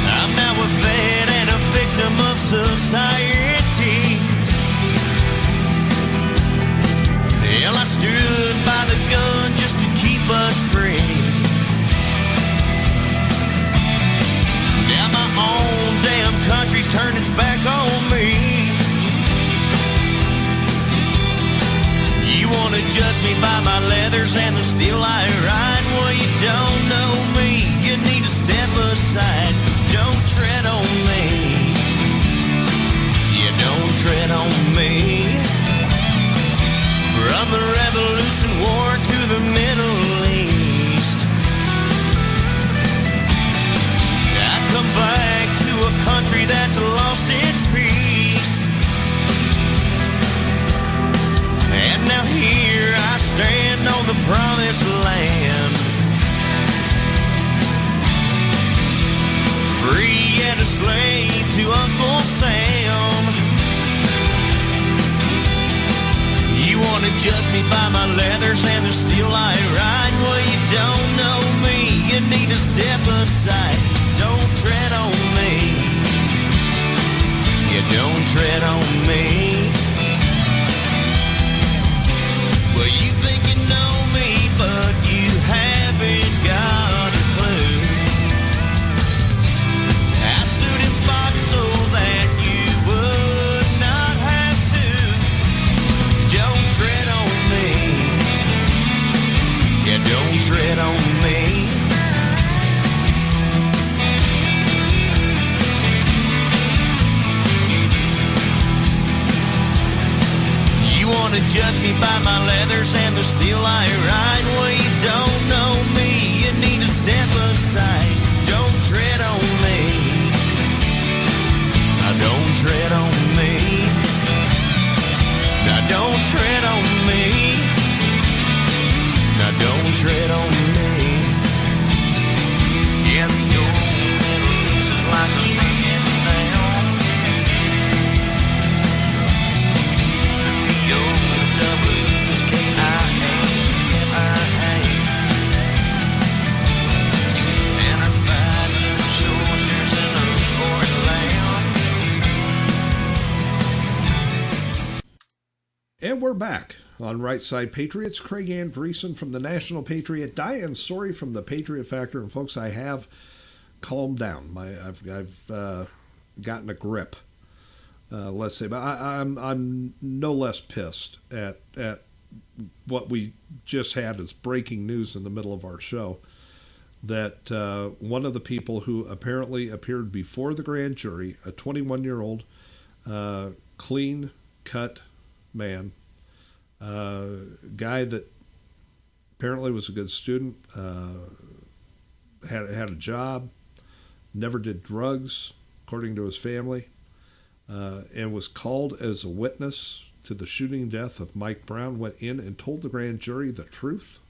I'm now a vet and a victim of society. Well, I stood by the gun just to keep us free. Now my own damn country's turned its back on me. You wanna judge me by my leathers and the steel I ride? Well, you don't know me. You need to step aside. Don't tread on me. You don't tread on me. From the Revolution War to the Middle East, I come back to a country that's lost its peace. And now here I stand on the promised land, free and a slave to Uncle Sam. You wanna judge me by my leathers and the steel I ride? Well, you don't know me. You need to step aside. Don't tread on me. You don't tread on me. Well, you think you know me, but you haven't got a clue. I stood and fought so that you would not have to. Don't tread on me. Yeah, don't tread on me. You wanna judge me by my leathers and the steel I ride? Well, you don't know me. You need to step aside. Don't tread on me. Now don't tread on me. Now don't tread on me. Now don't tread on me. Yeah, the old Middle East is like a man down. And we're back on Right Side Patriots. Craig Andreessen from the National Patriot, Diane Sorey from the Patriot Factor, and folks, I have calmed down. I've gotten a grip, let's say, but I'm no less pissed at what we just had as breaking news in the middle of our show, that one of the people who apparently appeared before the grand jury, a 21-year-old clean-cut man, guy that apparently was a good student, had a job, never did drugs, according to his family, and was called as a witness to the shooting death of Mike Brown, went in and told the grand jury the truth.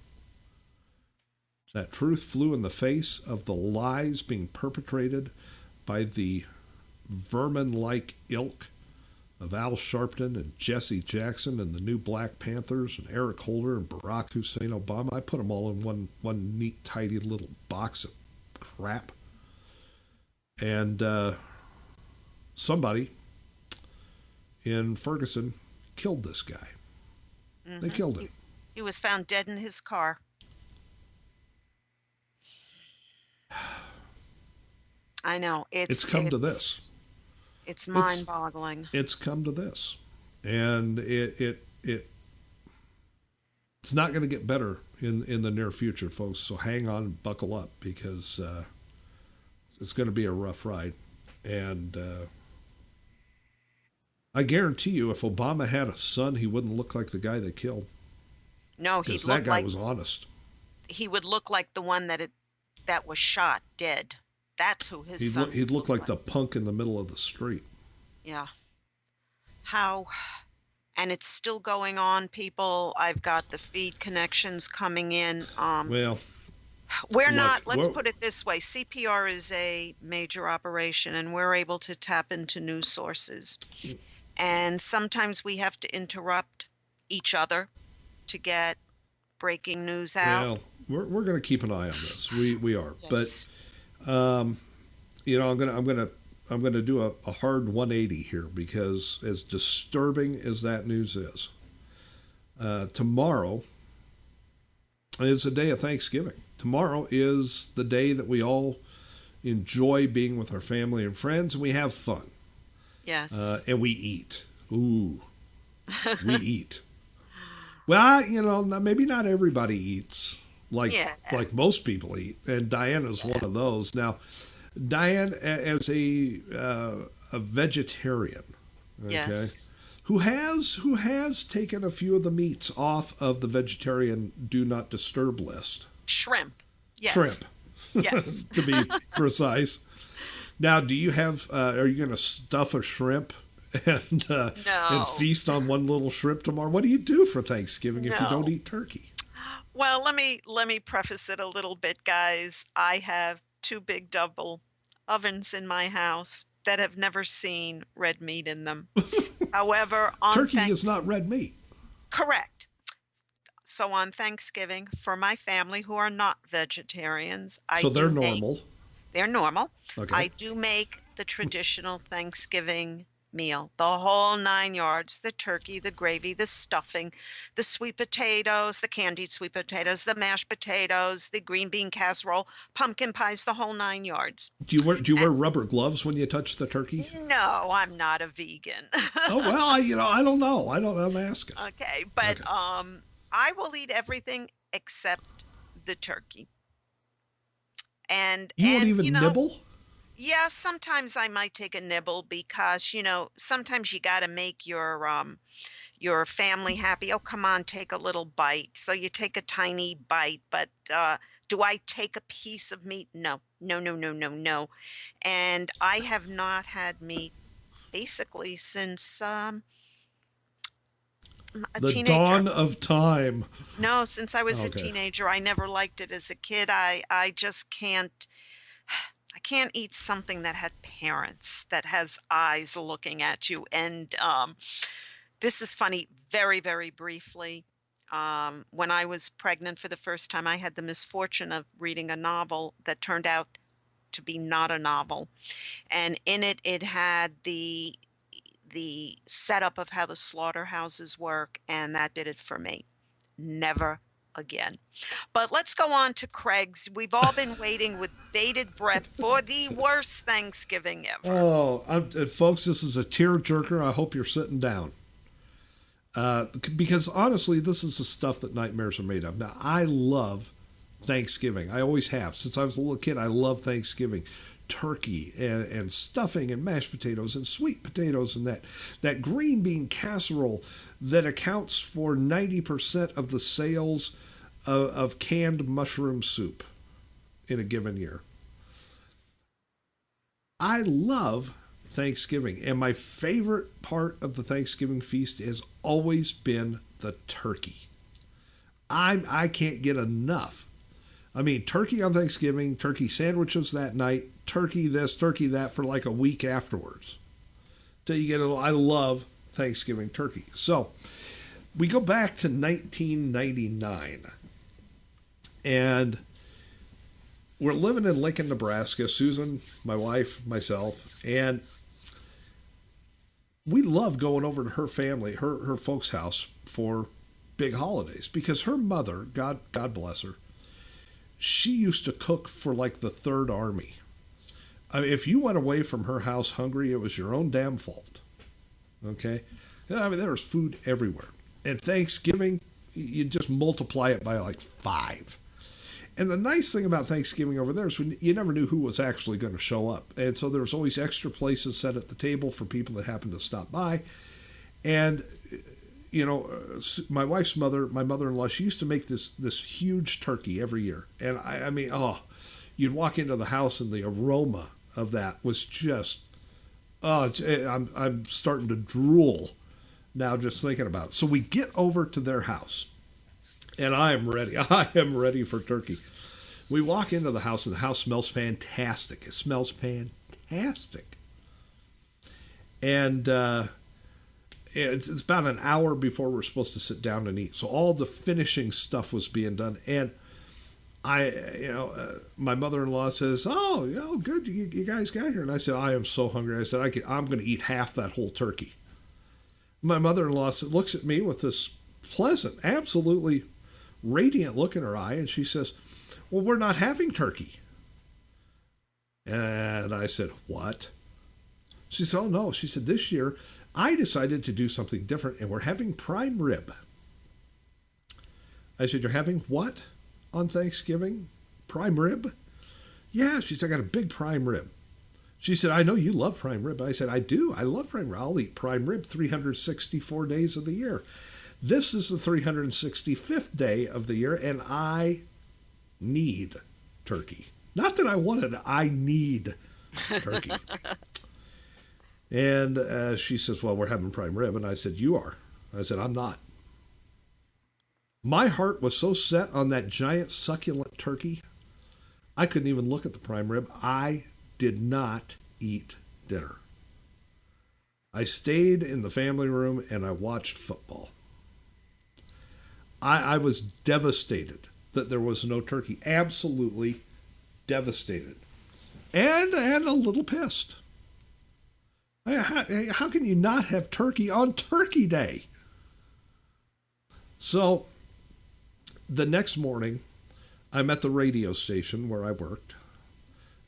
That truth flew in the face of the lies being perpetrated by the vermin-like ilk of Al Sharpton and Jesse Jackson and the new Black Panthers and Eric Holder and Barack Hussein Obama. I put them all in one neat, tidy little box of crap. And somebody in Ferguson killed this guy. Mm-hmm. They killed him. He was found dead in his car. I know. It's come to this. It's mind-boggling. It's come to this, and it's not going to get better in the near future, folks. So hang on, and buckle up, because it's going to be a rough ride. And I guarantee you, if Obama had a son, he wouldn't look like the guy they killed. No, because that guy was honest. He would look like the one that was shot dead. That's who his son. He'd look like the punk in the middle of the street. Yeah. How? And it's still going on, people. I've got the feed connections coming in. Well, we're not, let's put it this way. CPR is a major operation, and we're able to tap into news sources. And sometimes we have to interrupt each other to get breaking news out. Well, we're going to keep an eye on this. We are. Yes. But I'm going to do a hard 180 here, because as disturbing as that news is, tomorrow is a day of Thanksgiving. Tomorrow is the day that we all enjoy being with our family and friends, and we have fun. Yes. And we eat. Ooh, we eat. Well, maybe not everybody eats like most people eat, and Diane is one of those. Now, Diane, as a vegetarian, okay, yes, who has taken a few of the meats off of the vegetarian do not disturb list. Shrimp. Yes. Shrimp. Yes. To be precise. Now, do you have? Are you going to stuff a shrimp and feast on one little shrimp tomorrow? What do you do for Thanksgiving if you don't eat turkey? Well, let me preface it a little bit, guys. I have 2 big double ovens in my house that have never seen red meat in them. However, on turkey is not red meat. Correct. So on Thanksgiving, for my family who are not vegetarians, they're normal. They're normal. Okay. I do make the traditional Thanksgiving meal, the whole 9 yards, the turkey, the gravy, the stuffing, the sweet potatoes, the candied sweet potatoes, the mashed potatoes, the green bean casserole, pumpkin pies, the whole 9 yards. Do you wear rubber gloves when you touch the turkey? No, I'm not a vegan. Oh, well, I don't know. I'm asking. Okay, but I will eat everything except the turkey. And you won't even nibble? Yeah, sometimes I might take a nibble because, sometimes you got to make your family happy. Oh, come on, take a little bite. So you take a tiny bite, but do I take a piece of meat? No. And I have not had meat basically since a the teenager. Dawn of time. No, since I was a teenager. I never liked it as a kid. I just can't. I can't eat something that had parents, that has eyes looking at you. And this is funny, very, very briefly. When I was pregnant for the first time, I had the misfortune of reading a novel that turned out to be not a novel. And in it, it had the setup of how the slaughterhouses work, and that did it for me. Never again. But let's go on to Craig's. We've all been waiting with bated breath for the worst Thanksgiving ever. Oh, folks, this is a tearjerker. I hope you're sitting down. Because honestly, this is the stuff that nightmares are made of. Now, I love Thanksgiving. I always have. Since I was a little kid, I love Thanksgiving. Turkey and stuffing and mashed potatoes and sweet potatoes and that green bean casserole that accounts for 90% of the sales of canned mushroom soup in a given year. I love Thanksgiving, and my favorite part of the Thanksgiving feast has always been the turkey. I can't get enough. I mean, turkey on Thanksgiving, turkey sandwiches that night, turkey this, turkey that for like a week afterwards. Till you get I love Thanksgiving turkey. So we go back to 1999, and we're living in Lincoln, Nebraska. Susan, my wife, myself, and we love going over to her family, her folks' house for big holidays, because her mother, God bless her, she used to cook for like the Third Army. I mean, if you went away from her house hungry, it was your own damn fault. Okay? I mean, there was food everywhere. And Thanksgiving, you just multiply it by like 5. And the nice thing about Thanksgiving over there is you never knew who was actually going to show up. And so there was always extra places set at the table for people that happened to stop by. And, you know, my wife's mother, my mother-in-law, she used to make this huge turkey every year. And I mean, you'd walk into the house and the aroma of that was just, I'm starting to drool now just thinking about it. So we get over to their house. And I am ready. I am ready for turkey. We walk into the house, and the house smells fantastic. It smells fantastic. And it's about an hour before we're supposed to sit down and eat. So all the finishing stuff was being done. And my mother-in-law says, "Oh, good, you guys got here." And I said, "I am so hungry." I said, "I'm going to eat half that whole turkey." My mother-in-law looks at me with this pleasant, absolutely radiant look in her eye, and she says, "Well, we're not having turkey." And I said, "What?" She said, "Oh, no." She said, "This year, I decided to do something different, and we're having prime rib." I said, "You're having what on Thanksgiving? Prime rib?" "Yeah." She said, "I got a big prime rib." She said, "I know you love prime rib." I said, "I do. I love prime rib. I'll eat prime rib 364 days of the year. This is the 365th day of the year, and I need turkey. Not that I want it, I need turkey." And she says, "Well, we're having prime rib." And I said, "You are." I said, "I'm not." My heart was so set on that giant succulent turkey, I couldn't even look at the prime rib. I did not eat dinner. I stayed in the family room and I watched football. I was devastated that there was no turkey. Absolutely devastated. And a little pissed. How can you not have turkey on Turkey Day? So the next morning, I'm at the radio station where I worked,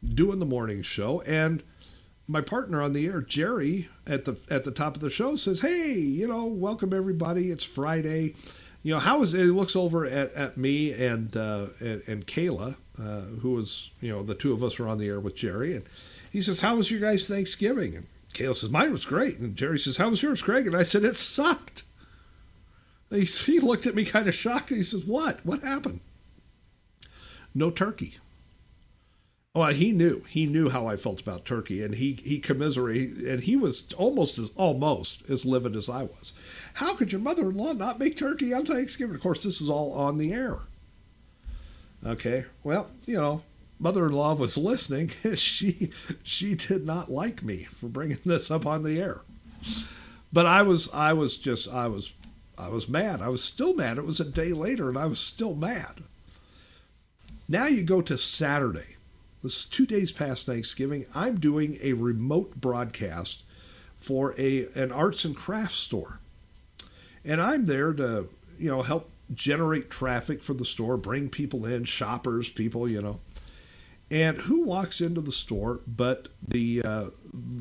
doing the morning show, and my partner on the air, Jerry, at the top of the show says, "Hey, welcome everybody. It's Friday. How is it?" He looks over at me and Kayla, who was, the two of us were on the air with Jerry, and he says, "How was your guys' Thanksgiving?" And Kayla says, "Mine was great." And Jerry says, "How was yours, Craig?" And I said, "It sucked." He looked at me kind of shocked, and he says, "What? What happened?" No turkey. Well, he knew how I felt about turkey, and he commiserated, and he was almost as livid as I was. "How could your mother-in-law not make turkey on Thanksgiving?" Of course, this is all on the air. Okay, well, mother-in-law was listening. She did not like me for bringing this up on the air, but I was mad. I was still mad. It was a day later, and I was still mad. Now you go to Saturday. This is 2 days past Thanksgiving. I'm doing a remote broadcast for an arts and crafts store. And I'm there to, help generate traffic for the store, bring people in, shoppers, people, And who walks into the store but the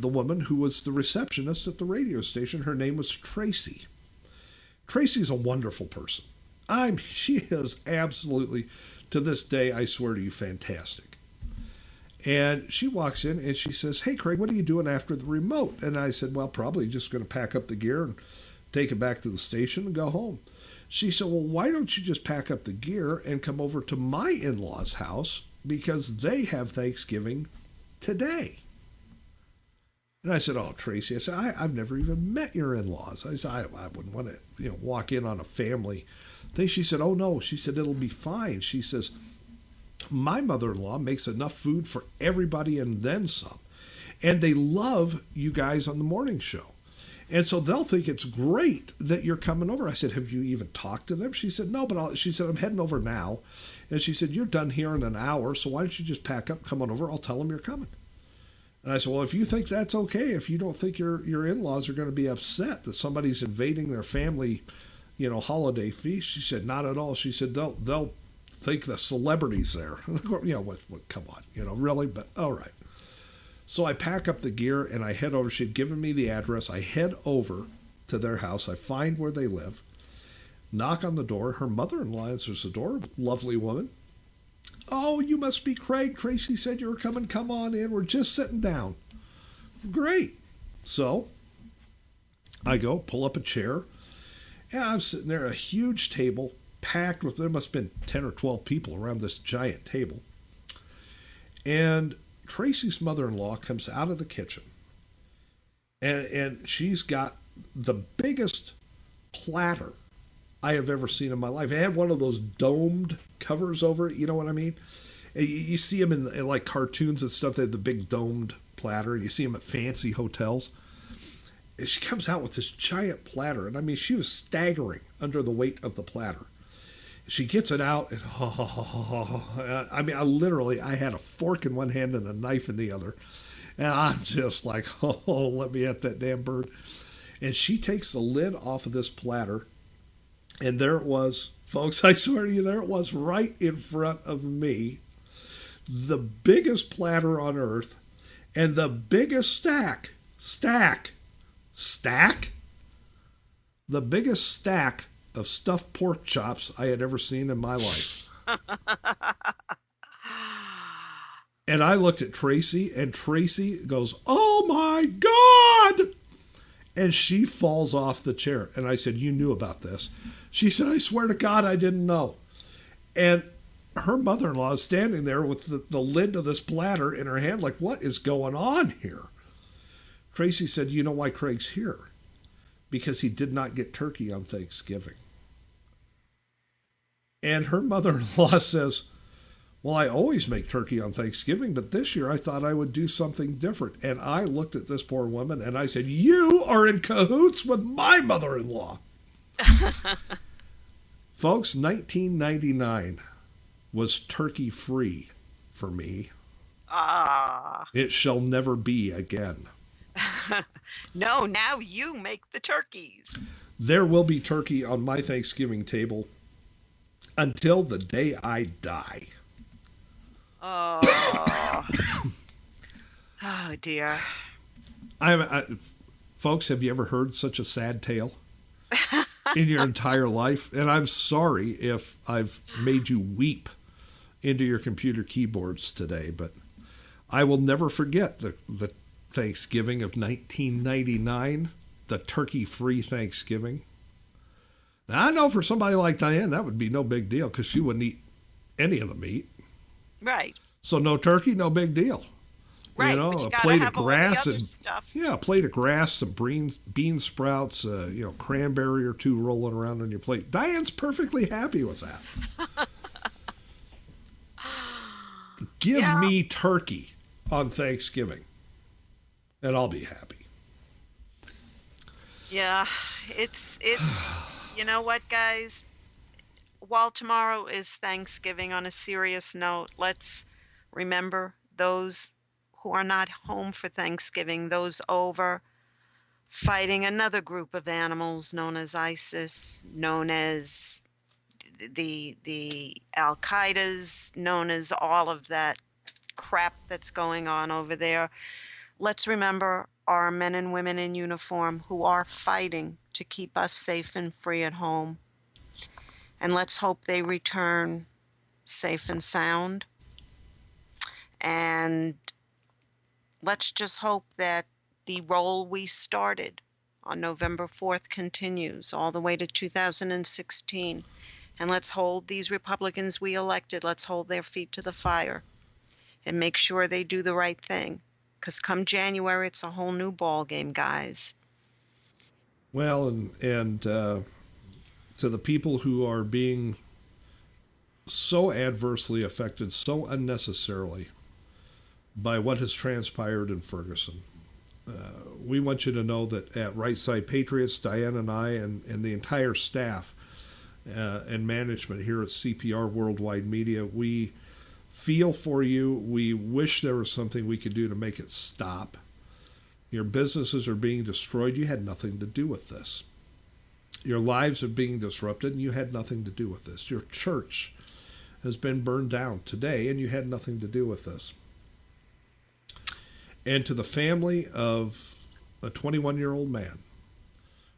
woman who was the receptionist at the radio station? Her name was Tracy. Tracy's a wonderful person. She is absolutely, to this day, I swear to you, fantastic. And she walks in and she says, "Hey, Craig, what are you doing after the remote?" And I said, "Well, probably just going to pack up the gear and take it back to the station and go home." She said, "Well, why don't you just pack up the gear and come over to my in-laws' house because they have Thanksgiving today?" And I said, "Oh, Tracy," I said, I've never even met your in-laws. I said, I wouldn't want to, walk in on a family thing. She said, "Oh, no." She said, "It'll be fine." She says, "My mother-in-law makes enough food for everybody and then some. And they love you guys on the morning show. And so they'll think it's great that you're coming over." I said, "Have you even talked to them?" She said, "No, but she said, I'm heading over now." And she said, "You're done here in an hour, so why don't you just pack up, come on over, I'll tell them you're coming." And I said, "Well, if you think that's okay, if you don't think your in-laws are going to be upset that somebody's invading their family, holiday feast," she said, "Not at all." She said, they'll think the celebrity's there." What, come on, really, but all right. So I pack up the gear and I head over. She'd given me the address. I head over to their house. I find where they live, knock on the door. Her mother-in-law answers the door, lovely woman. Oh, you must be Craig. Tracy said you were coming. Come on in. We're just sitting down. Great. So I go, pull up a chair, and I'm sitting there at a huge table packed with, there must have been 10 or 12 people around this giant table. And Tracy's mother-in-law comes out of the kitchen, and she's got the biggest platter I have ever seen in my life. It had one of those domed covers over it, you know what I mean? You see them in like cartoons and stuff, they have the big domed platter, and you see them at fancy hotels. And she comes out with this giant platter, and I mean, she was staggering under the weight of the platter. She gets it out, and I mean, I had a fork in one hand and a knife in the other. And I'm just like, oh, let me at that damn bird. And she takes the lid off of this platter, and there it was. Folks, I swear to you, there it was right in front of me. The biggest platter on earth, and the biggest stack, the biggest stack of stuffed pork chops I had ever seen in my life. And I looked at Tracy, and Tracy goes, "Oh my God!" And she falls off the chair. And I said, "You knew about this?" She said, "I swear to God, I didn't know." And her mother-in-law is standing there with the lid of this platter in her hand, like, what is going on here? Tracy said, "You know why Craig's here? Because he did not get turkey on Thanksgiving." And her mother-in-law says, "Well, I always make turkey on Thanksgiving, but this year I thought I would do something different." And I looked at this poor woman and I said, "You are in cahoots with my mother-in-law." Folks, 1999 was turkey-free for me. It shall never be again. No, now you make the turkeys. There will be turkey on my Thanksgiving table until the day I die. Oh, oh dear. Folks, have you ever heard such a sad tale in your entire life? And I'm sorry if I've made you weep into your computer keyboards today, but I will never forget the Thanksgiving of 1999, the turkey-free Thanksgiving. Now, I know for somebody like Diane, that would be no big deal because she wouldn't eat any of the meat. Right. So no turkey, no big deal. Right, You know, but you a gotta plate have of all the grass other and stuff. yeah, a plate of grass, some bean sprouts, cranberry or two rolling around on your plate. Diane's perfectly happy with that. Give me turkey on Thanksgiving, and I'll be happy. Yeah, it's you know what, guys? While tomorrow is Thanksgiving, on a serious note, let's remember those who are not home for Thanksgiving, those over fighting another group of animals known as ISIS, known as the Al Qaeda's, known as all of that crap that's going on over there. Let's remember our men and women in uniform who are fighting to keep us safe and free at home. And let's hope they return safe and sound. And let's just hope that the role we started on November 4th continues all the way to 2016. And let's hold these Republicans we elected, let's hold their feet to the fire and make sure they do the right thing. Because come January, it's a whole new ball game, guys. Well, and to the people who are being so adversely affected, so unnecessarily by what has transpired in Ferguson, we want you to know that at Right Side Patriots, Diane and I and the entire staff and management here at CPR Worldwide Media, we feel for you. We wish there was something we could do to make it stop. Your businesses are being destroyed. You had nothing to do with this. Your lives are being disrupted, and you had nothing to do with this. Your church has been burned down today, and you had nothing to do with this. And to the family of a 21-year-old man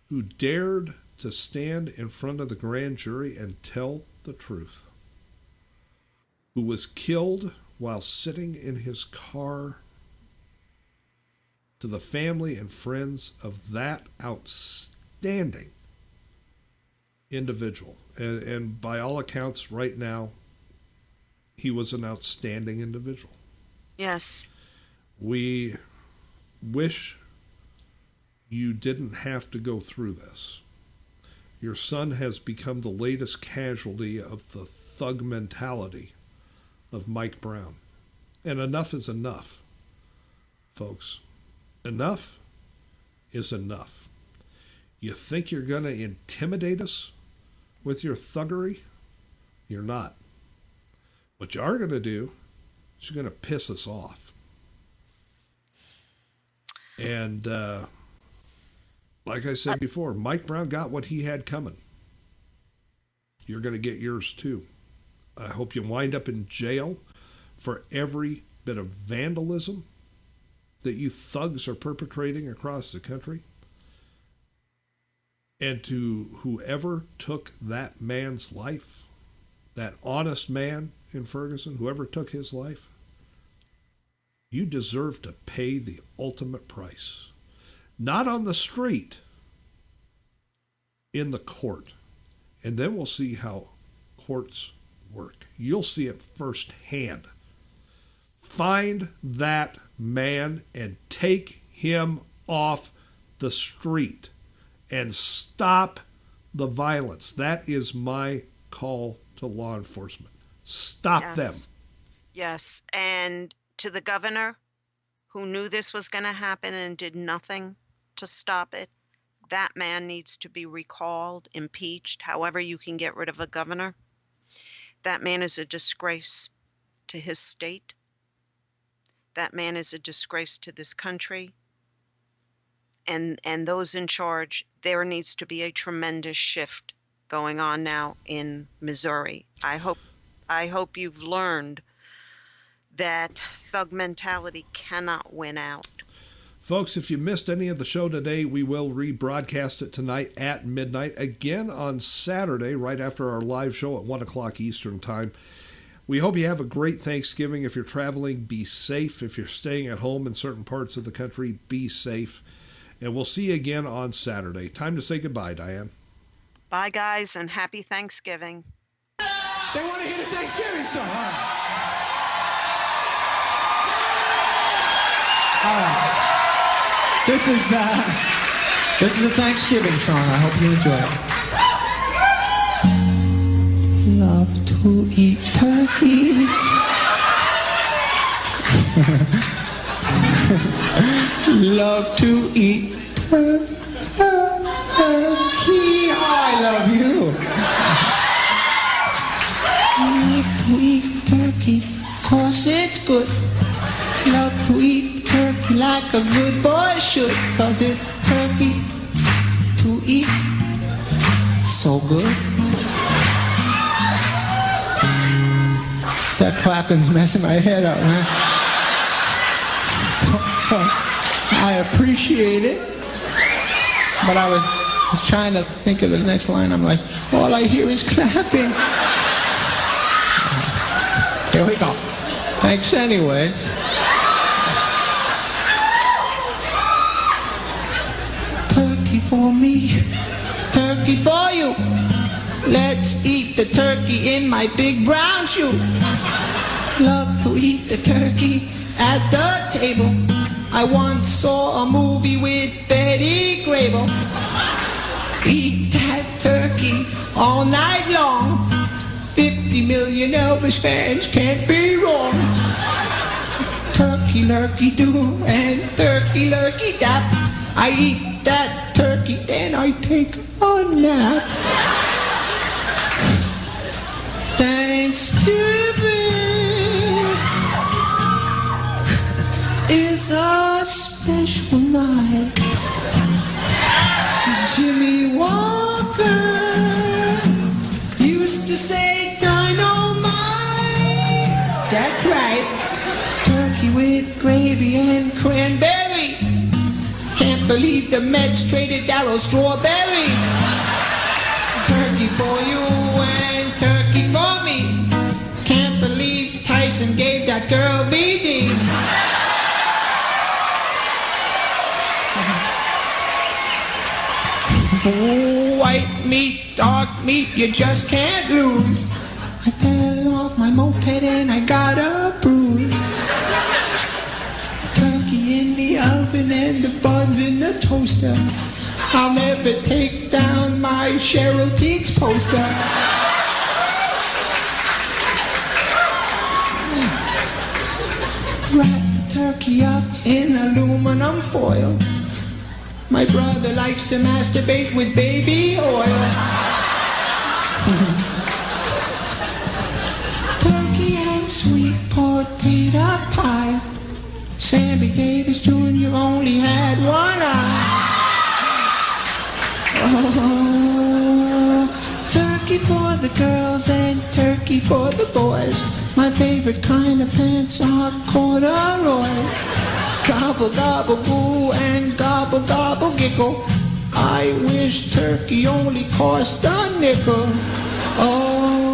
who dared to stand in front of the grand jury and tell the truth, who was killed while sitting in his car, to the family and friends of that outstanding individual. And by all accounts, right now, he was an outstanding individual. Yes. We wish you didn't have to go through this. Your son has become the latest casualty of the thug mentality of Mike Brown. And enough is enough, folks. Enough is enough. You think you're going to intimidate us with your thuggery? You're not. What you are going to do is you're going to piss us off. And like I said before, Mike Brown got what he had coming. You're going to get yours too. I hope you wind up in jail for every bit of vandalism that you thugs are perpetrating across the country. And to whoever took that man's life, that honest man in Ferguson, whoever took his life, you deserve to pay the ultimate price. Not on the street, in the court. And then we'll see how courts work. You'll see it firsthand. Find that man and take him off the street and stop the violence. That is my call to law enforcement. Stop them. Yes. And to the governor who knew this was going to happen and did nothing to stop it, that man needs to be recalled, impeached, however you can get rid of a governor. That man is a disgrace to his state. That man is a disgrace to this country. And those in charge, there needs to be a tremendous shift going on now in Missouri. I hope you've learned that thug mentality cannot win out. Folks, if you missed any of the show today, we will rebroadcast it tonight at midnight, again on Saturday, right after our live show at 1 o'clock Eastern Time. We hope you have a great Thanksgiving. If you're traveling, be safe. If you're staying at home in certain parts of the country, be safe. And we'll see you again on Saturday. Time to say goodbye, Diane. Bye, guys, and happy Thanksgiving. They want to hear the Thanksgiving song. All right. This is a Thanksgiving song. I hope you enjoy it. Love to eat turkey. Love to eat turkey. I love you. Love to eat turkey, 'cause it's good. Love to eat turkey like a good boy should, 'cause it's turkey to eat. So good. That clapping's messing my head up, man. I appreciate it, but I was trying to think of the next line. I'm like, all I hear is clapping. Here we go. Thanks anyways. Turkey for me, turkey for you. Let's eat the turkey in my big brown shoe. Love to eat the turkey at the table. I once saw a movie with Betty Grable. Eat that turkey all night long. 50 million Elvis fans can't be wrong. Turkey lurkey do and turkey lurkey dap. I eat that turkey, then I take a nap. Thanksgiving is a special night. Jimmy Walker used to say dynamite. That's right. Turkey with gravy and cranberry. Can't believe the Mets traded Darryl Strawberry. Turkey for you and turkey for me. Can't believe White meat, dark meat, you just can't lose. I fell off my moped and I got a bruise. Turkey in the oven and the buns in the toaster. I'll never take down my Cheryl Teague's poster. Wrap the turkey up in aluminum foil. My brother likes to masturbate with baby oil. Turkey and sweet potato pie. Sammy Davis Jr. only had one eye. Oh, turkey for the girls and turkey for the boys. My favorite kind of pants are corduroys. Gobble, gobble, goo, and gobble, gobble, giggle. I wish turkey only cost a nickel. Oh,